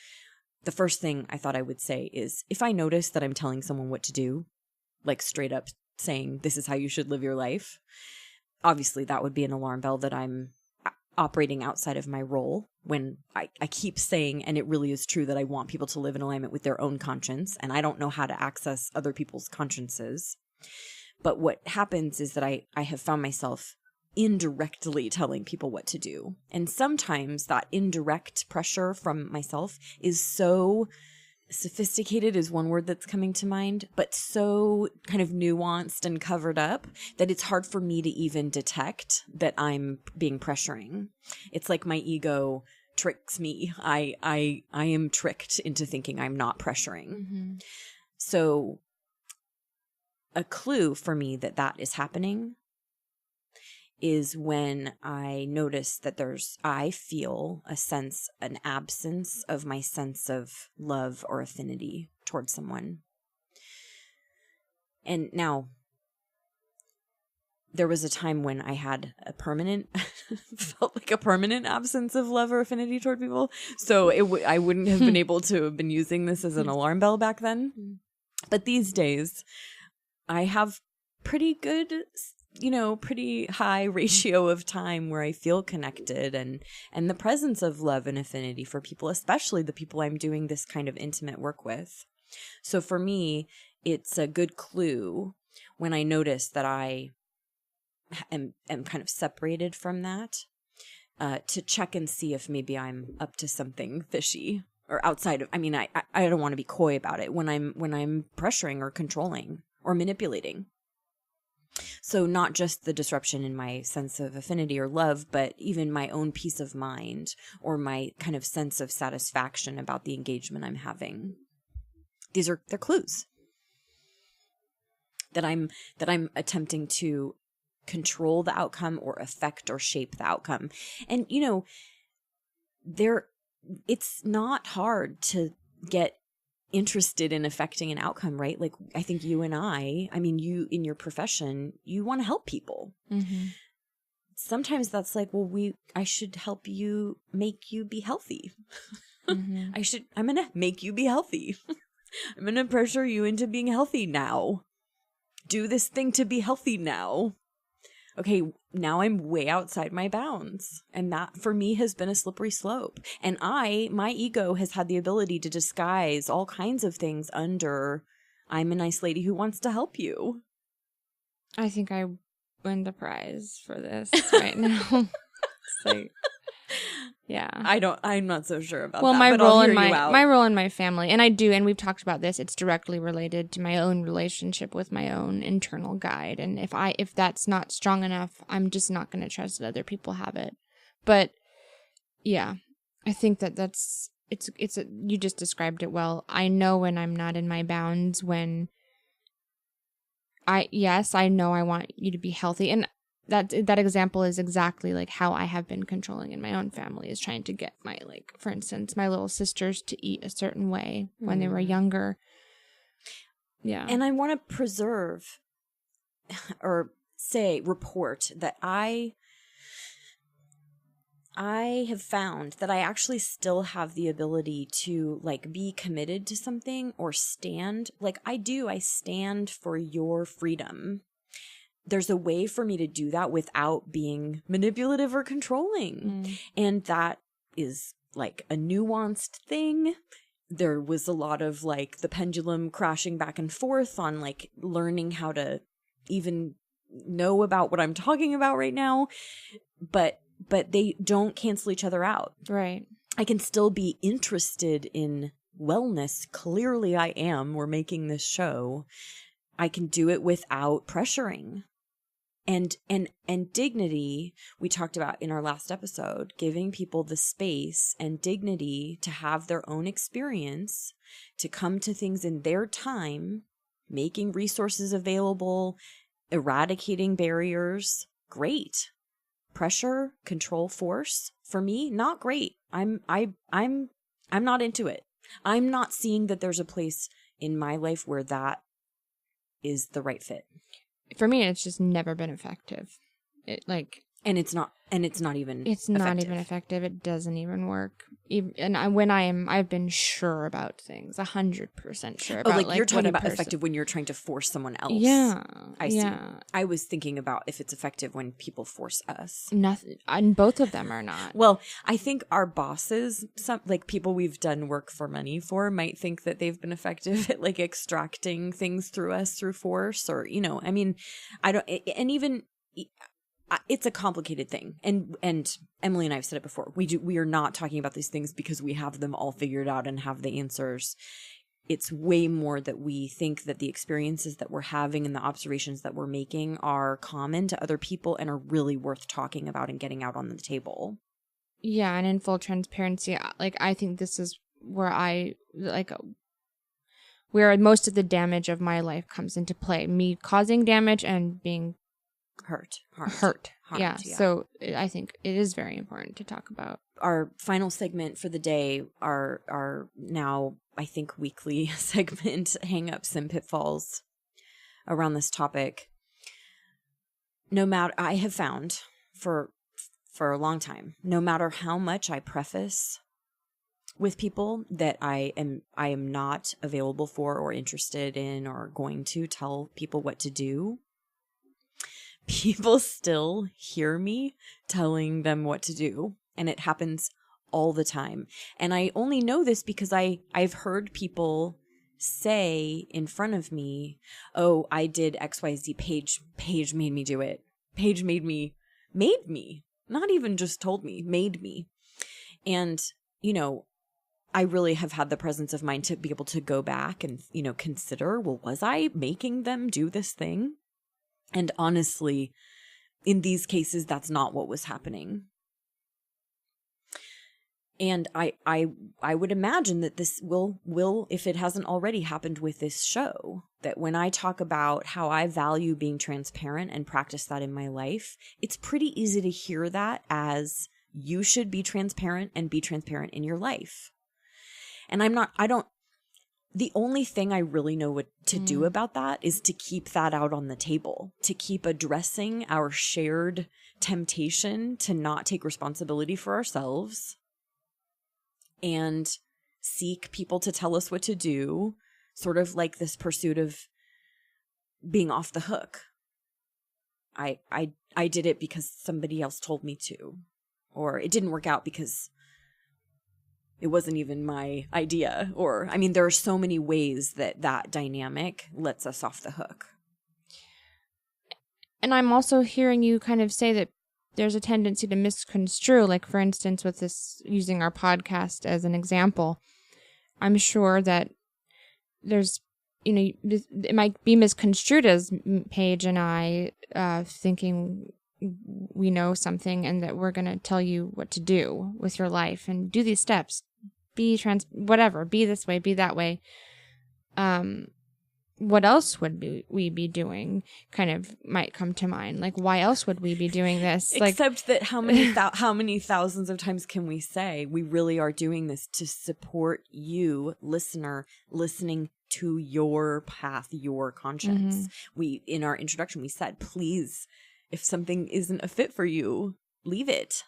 the first thing I thought I would say is, if I notice that I'm telling someone what to do, like straight up saying, this is how you should live your life, obviously that would be an alarm bell that I'm operating outside of my role. When I keep saying, and it really is true, that I want people to live in alignment with their own conscience, and I don't know how to access other people's consciences. But what happens is that I have found myself indirectly telling people what to do. And sometimes that indirect pressure from myself is so sophisticated, is one word that's coming to mind, but so kind of nuanced and covered up that it's hard for me to even detect that I'm being pressuring. It's like my ego tricks me. I am tricked into thinking I'm not pressuring. Mm-hmm. So a clue for me that is happening is when I notice that I feel an absence of my sense of love or affinity towards someone. And now, there was a time when I had a felt like a permanent absence of love or affinity toward people. So I wouldn't have been able to have been using this as an alarm bell back then. But these days, I have pretty good, pretty high ratio of time where I feel connected and the presence of love and affinity for people, especially the people I'm doing this kind of intimate work with. So for me, it's a good clue when I notice that I am kind of separated from that, to check and see if maybe I'm up to something fishy or outside of, I don't want to be coy about it when I'm pressuring or controlling or manipulating. So not just the disruption in my sense of affinity or love, but even my own peace of mind or my kind of sense of satisfaction about the engagement I'm having. They're clues that I'm attempting to control the outcome or affect or shape the outcome. And, it's not hard to get interested in affecting an outcome, right? Like, I think you and you in your profession, you want to help people. Mm-hmm. Sometimes that's like, well, I should help you, make you be healthy. Mm-hmm. I'm going to make you be healthy. I'm going to pressure you into being healthy now. Do this thing to be healthy now. Okay, now I'm way outside my bounds. And that, for me, has been a slippery slope. And my ego has had the ability to disguise all kinds of things under, I'm a nice lady who wants to help you. I think I win the prize for this right now. It's like, yeah. I'm not so sure about that. Well, my role in my family, and I do, and we've talked about this, it's directly related to my own relationship with my own internal guide. And if that's not strong enough, I'm just not going to trust that other people have it. But yeah, I think you just described it well. I know when I'm not in my bounds, when I know I want you to be healthy. And that example is exactly like how I have been controlling in my own family, is trying to get for instance, my little sisters to eat a certain way when they were younger. Yeah. And I want to preserve or report that I have found that I actually still have the ability to be committed to something or stand. I stand for your freedom. There's a way for me to do that without being manipulative or controlling. And that is a nuanced thing. There was a lot of the pendulum crashing back and forth on learning how to even know about what I'm talking about right now. But they don't cancel each other out. Right. I can still be interested in wellness. Clearly I am. We're making this show. I can do it without pressuring. And dignity, we talked about in our last episode, giving people the space and dignity to have their own experience, to come to things in their time, making resources available, eradicating barriers. Great. Pressure, control, force, for me, not great. I'm not into it. I'm not seeing that there's a place in my life where that is the right fit. For me, it's just never been effective. And it's not even effective. It doesn't even work. I've been sure about things, 100% sure about you're talking about effective when you're trying to force someone else. Yeah. I see. I was thinking about if it's effective when people force us. Nothing. And both of them are not. Well, I think our bosses, people we've done work for money for, might think that they've been effective at extracting things through us through force, or I don't, and even. It's a complicated thing. And Emily and I have said it before. We are not talking about these things because we have them all figured out and have the answers. It's way more that we think that the experiences that we're having and the observations that we're making are common to other people and are really worth talking about and getting out on the table. Yeah, and in full transparency, I think this is where where most of the damage of my life comes into play. Me causing damage and being hurt. Yeah. So I think it is very important to talk about. Our final segment for the day, our now, I think, weekly segment, hang-ups and pitfalls around this topic. I have found for a long time, no matter how much I preface with people that I am not available for or interested in or going to tell people what to do, people still hear me telling them what to do. And it happens all the time. And I only know this because I've heard people say in front of me, oh, I did XYZ. Paige made me do it. Paige made me, not even just told me, made me. And, you know, I really have had the presence of mind to be able to go back and, you know, consider, well, was I making them do this thing? And honestly, in these cases, that's not what was happening. And I would imagine that this will, if it hasn't already happened with this show, that when I talk about how I value being transparent and practice that in my life, it's pretty easy to hear that as you should be transparent and be transparent in your life. And the only thing I really know what to do about that is to keep that out on the table, to keep addressing our shared temptation to not take responsibility for ourselves and seek people to tell us what to do, sort of like this pursuit of being off the hook. I did it because somebody else told me to, or it didn't work out because it wasn't even my idea. Or, I mean, there are so many ways that dynamic lets us off the hook. And I'm also hearing you kind of say that there's a tendency to misconstrue, like, for instance, with this, using our podcast as an example, I'm sure that there's, you know, it might be misconstrued as Paige and I thinking we know something and that we're going to tell you what to do with your life and do these steps, whatever, be this way, be that way. What else would we be doing kind of might come to mind. Like, why else would we be doing this? Except that how many thousands of times can we say we really are doing this to support you, listener, listening to your path, your conscience. In our introduction, we said, please, if something isn't a fit for you, leave it.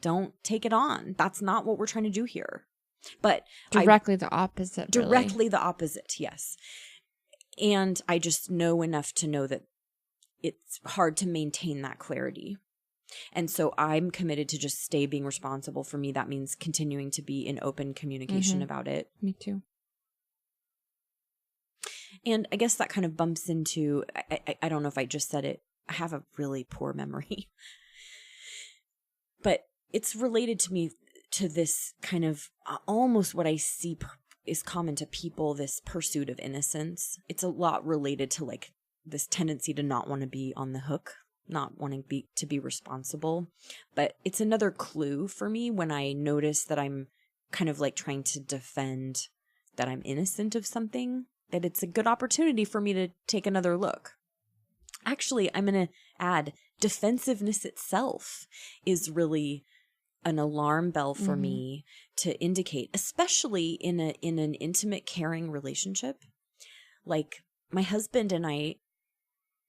Don't take it on. That's not what we're trying to do here. But directly the opposite. Directly the opposite, yes. And I just know enough to know that it's hard to maintain that clarity. And so I'm committed to just stay being responsible. For me, that means continuing to be in open communication about it. Me too. And I guess that kind of bumps into, I don't know if I just said it. I have a really poor memory. But it's related to me to this kind of almost what I see is common to people, this pursuit of innocence. It's a lot related to like this tendency to not want to be on the hook, not wanting to be responsible. But it's another clue for me when I notice that I'm kind of like trying to defend that I'm innocent of something, that it's a good opportunity for me to take another look. Actually, I'm going to add defensiveness itself is really an alarm bell for me to indicate, especially in an intimate, caring relationship. Like my husband and I,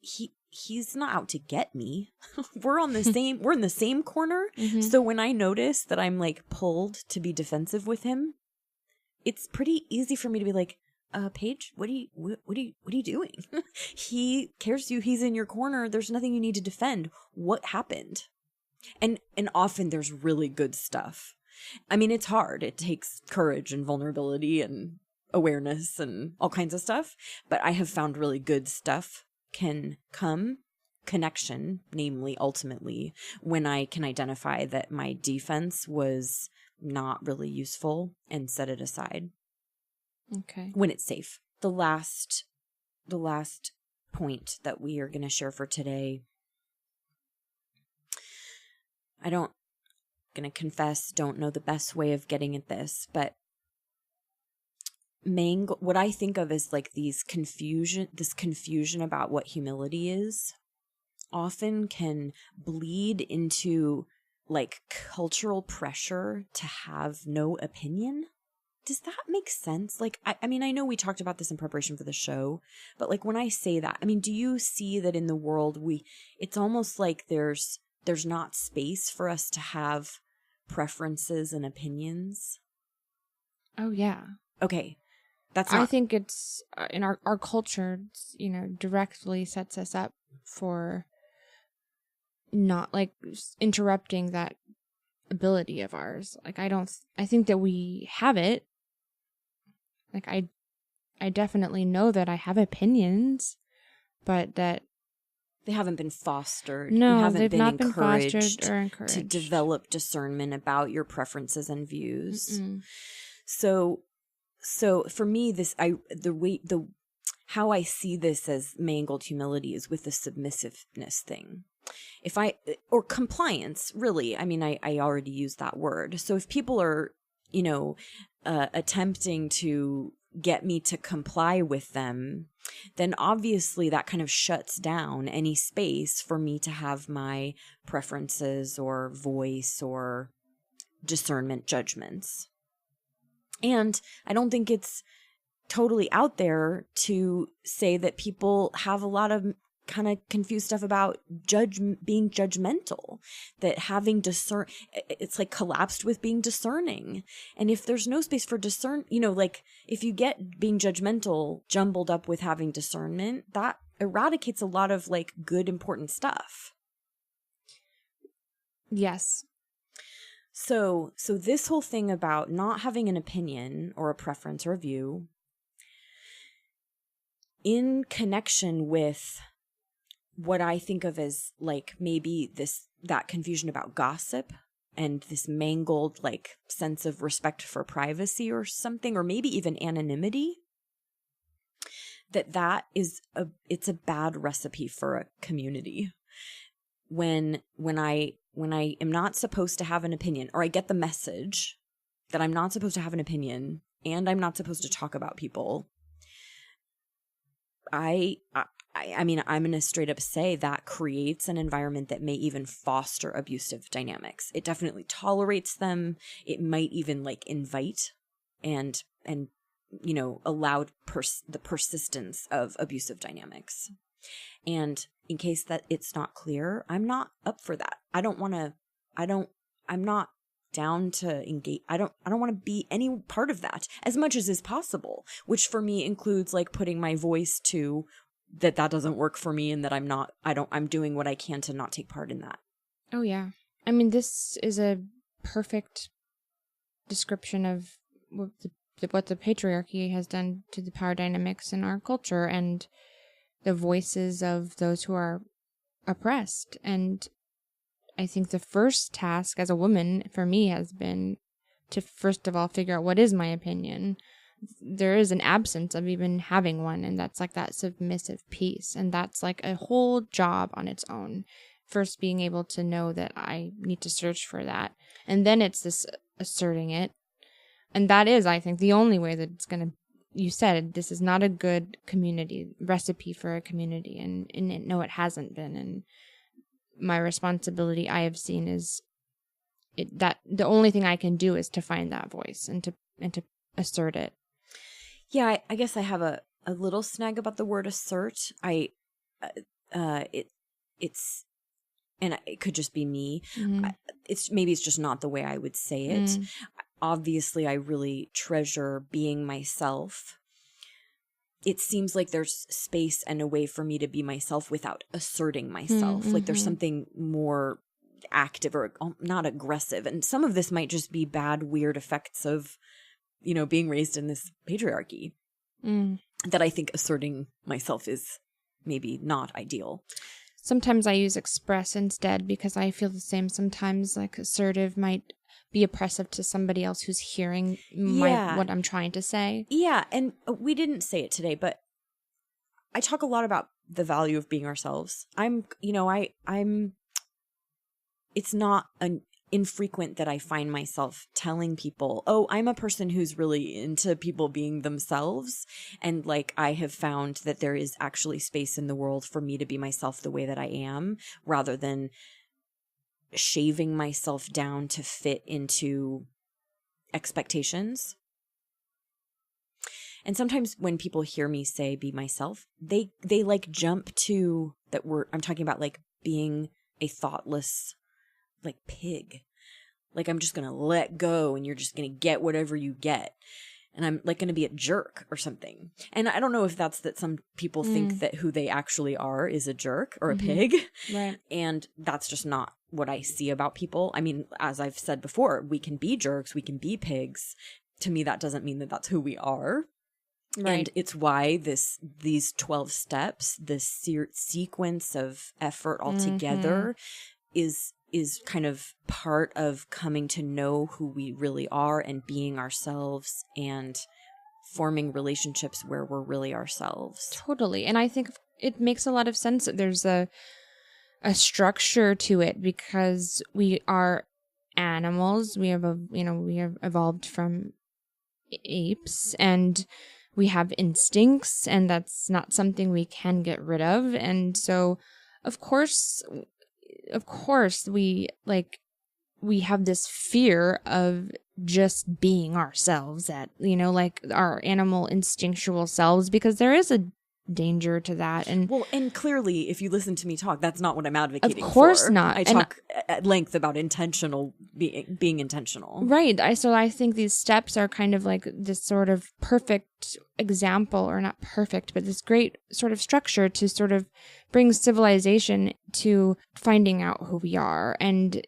he's not out to get me. We're in the same corner. So when I notice that I'm like pulled to be defensive with him, it's pretty easy for me to be like, Paige, what are you doing? He cares you. He's in your corner. There's nothing you need to defend. What happened? And often there's really good stuff. I mean, it's hard. It takes courage and vulnerability and awareness and all kinds of stuff. But I have found really good stuff can come, connection, namely, ultimately, when I can identify that my defense was not really useful and set it aside. Okay. When it's safe. The last point that we are going to share for today, going to confess, don't know the best way of getting at this, but what I think of as like this confusion about what humility is often can bleed into like cultural pressure to have no opinion, does that make sense? Like, I mean, I know we talked about this in preparation for the show, but like when I say that, I mean, do you see that in the world it's almost like there's not space for us to have preferences and opinions? Oh, yeah. Okay. I think it's in our culture, directly sets us up for not like interrupting that ability of ours. Like, I think that we have it. Like, I definitely know that I have opinions, but that they haven't been fostered. No, you haven't they've been not been encouraged fostered or encouraged to develop discernment about your preferences and views. Mm-mm. So for me, how I see this as mangled humility is with the submissiveness thing. Or compliance, really. I mean, I already used that word. So if people are, attempting to get me to comply with them, then obviously that kind of shuts down any space for me to have my preferences or voice or discernment judgments. And I don't think it's totally out there to say that people have a lot of kind of confused stuff about being judgmental, that having it's like collapsed with being discerning. And if there's no space for like if you get being judgmental jumbled up with having discernment, that eradicates a lot of like good, important stuff. Yes. So this whole thing about not having an opinion or a preference or a view in connection with what I think of as like maybe that confusion about gossip and this mangled like sense of respect for privacy or something, or maybe even anonymity, it's a bad recipe for a community. When I am not supposed to have an opinion, or I get the message that I'm not supposed to have an opinion and I'm not supposed to talk about people, I mean, I'm going to straight up say that creates an environment that may even foster abusive dynamics. It definitely tolerates them. It might even like invite and allow the persistence of abusive dynamics. And in case that it's not clear, I'm not up for that. I'm not down to engage. I don't want to be any part of that as much as is possible, which for me includes like putting my voice to that doesn't work for me, and that I'm doing what I can to not take part in that. Oh, yeah. I mean, this is a perfect description of what the patriarchy has done to the power dynamics in our culture and the voices of those who are oppressed. And I think the first task as a woman for me has been to first of all figure out what is my opinion. There is an absence of even having one, and that's like that submissive piece, and that's like a whole job on its own. First being able to know that I need to search for that, and then it's this asserting it, and that is, I think, the only way that it's gonna. You said this is not a good community recipe for a community, and no, it hasn't been. And my responsibility I have seen is that the only thing I can do is to find that voice and to assert it. Yeah, I guess I have a little snag about the word assert. It could just be me. Mm-hmm. It's just not the way I would say it. Mm. Obviously, I really treasure being myself. It seems like there's space and a way for me to be myself without asserting myself. Mm-hmm. Like there's something more active or not aggressive. And some of this might just be bad, weird effects of being raised in this patriarchy that I think asserting myself is maybe not ideal. Sometimes I use express instead because I feel the same. Sometimes like assertive might be oppressive to somebody else who's hearing what I'm trying to say. Yeah, and we didn't say it today, but I talk a lot about the value of being ourselves. It's not infrequent that I find myself telling people, oh, I'm a person who's really into people being themselves. And like, I have found that there is actually space in the world for me to be myself the way that I am, rather than shaving myself down to fit into expectations. And sometimes when people hear me say be myself, they like jump to that I'm talking about like being a thoughtless like pig. Like I'm just going to let go and you're just going to get whatever you get. And I'm like going to be a jerk or something. And I don't know if that's that some people think that who they actually are is a jerk or a pig. Right. And that's just not what I see about people. I mean, as I've said before, we can be jerks, we can be pigs. To me, that doesn't mean that that's who we are. Right. And it's why these 12 steps, this sequence of effort altogether is kind of part of coming to know who we really are and being ourselves and forming relationships where we're really ourselves. Totally. And I think it makes a lot of sense that there's a structure to it because we are animals. We have evolved from apes and we have instincts, and that's not something we can get rid of. And so of course we have this fear of just being ourselves like our animal instinctual selves, because there is a danger to that. And clearly if you listen to me talk, that's not what I'm advocating for. Of course not. I talk at length about intentional being intentional. Right. So I think these steps are kind of like this sort of perfect example, or not perfect, but this great sort of structure to sort of bring civilization to finding out who we are and,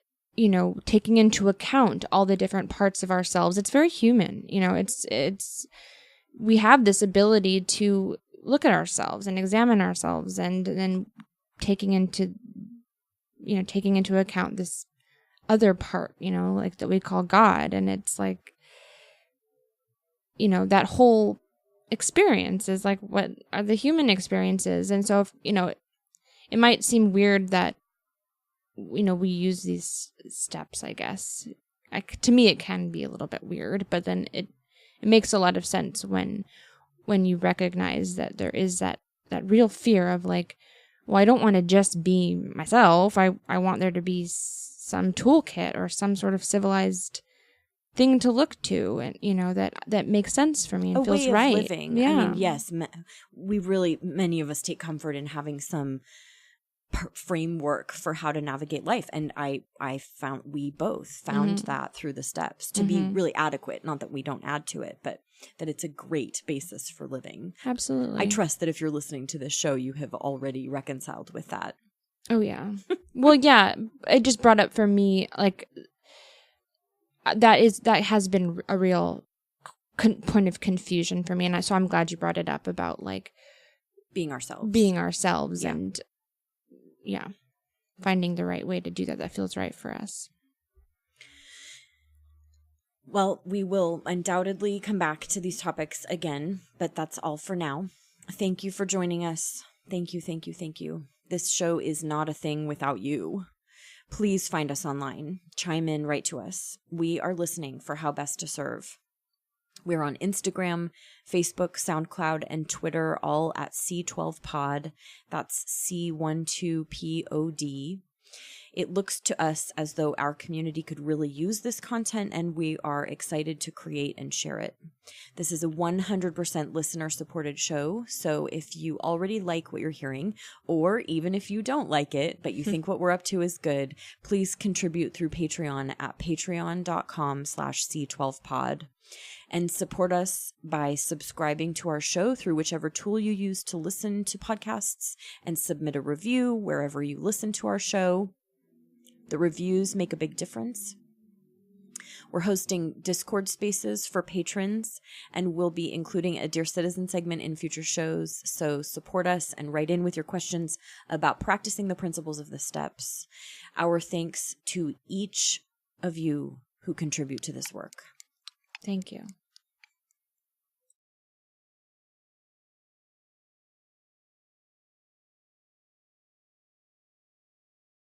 taking into account all the different parts of ourselves. It's very human. We have this ability to look at ourselves and examine ourselves, and then taking into account this other part, like that we call God. And it's like, that whole experience is like, what are the human experiences? And so, if, it might seem weird that, we use these steps, I guess. To me, it can be a little bit weird, but then it makes a lot of sense when you recognize that there is that real fear of like, well, I don't want to just be myself. I want there to be some toolkit or some sort of civilized thing to look to, and that makes sense for me and feels right. A way of living. Yeah. I mean, yes, many of us take comfort in having some framework for how to navigate life, and we both found that through the steps to be really adequate. Not that we don't add to it, but that it's a great basis for living. Absolutely. I trust that if you're listening to this show, you have already reconciled with that. Oh yeah. Well, yeah. It just brought up for me like that has been a real point of confusion for me, and so I'm glad you brought it up about like being ourselves, yeah. And finding the right way to do that feels right for us. Well, we will undoubtedly come back to these topics again, but that's all for now. Thank you for joining us. Thank you, thank you, thank you. This show is not a thing without you. Please find us online. Chime in, write to us. We are listening for how best to serve. We're on Instagram, Facebook, SoundCloud, and Twitter, all at C12Pod. That's C12Pod. It looks to us as though our community could really use this content, and we are excited to create and share it. This is a 100% listener-supported show, so if you already like what you're hearing, or even if you don't like it, but you think what we're up to is good, please contribute through Patreon at patreon.com/C12Pod. And support us by subscribing to our show through whichever tool you use to listen to podcasts, and submit a review wherever you listen to our show. The reviews make a big difference. We're hosting Discord spaces for patrons, and we'll be including a Dear Citizen segment in future shows. So support us and write in with your questions about practicing the principles of the steps. Our thanks to each of you who contribute to this work. Thank you.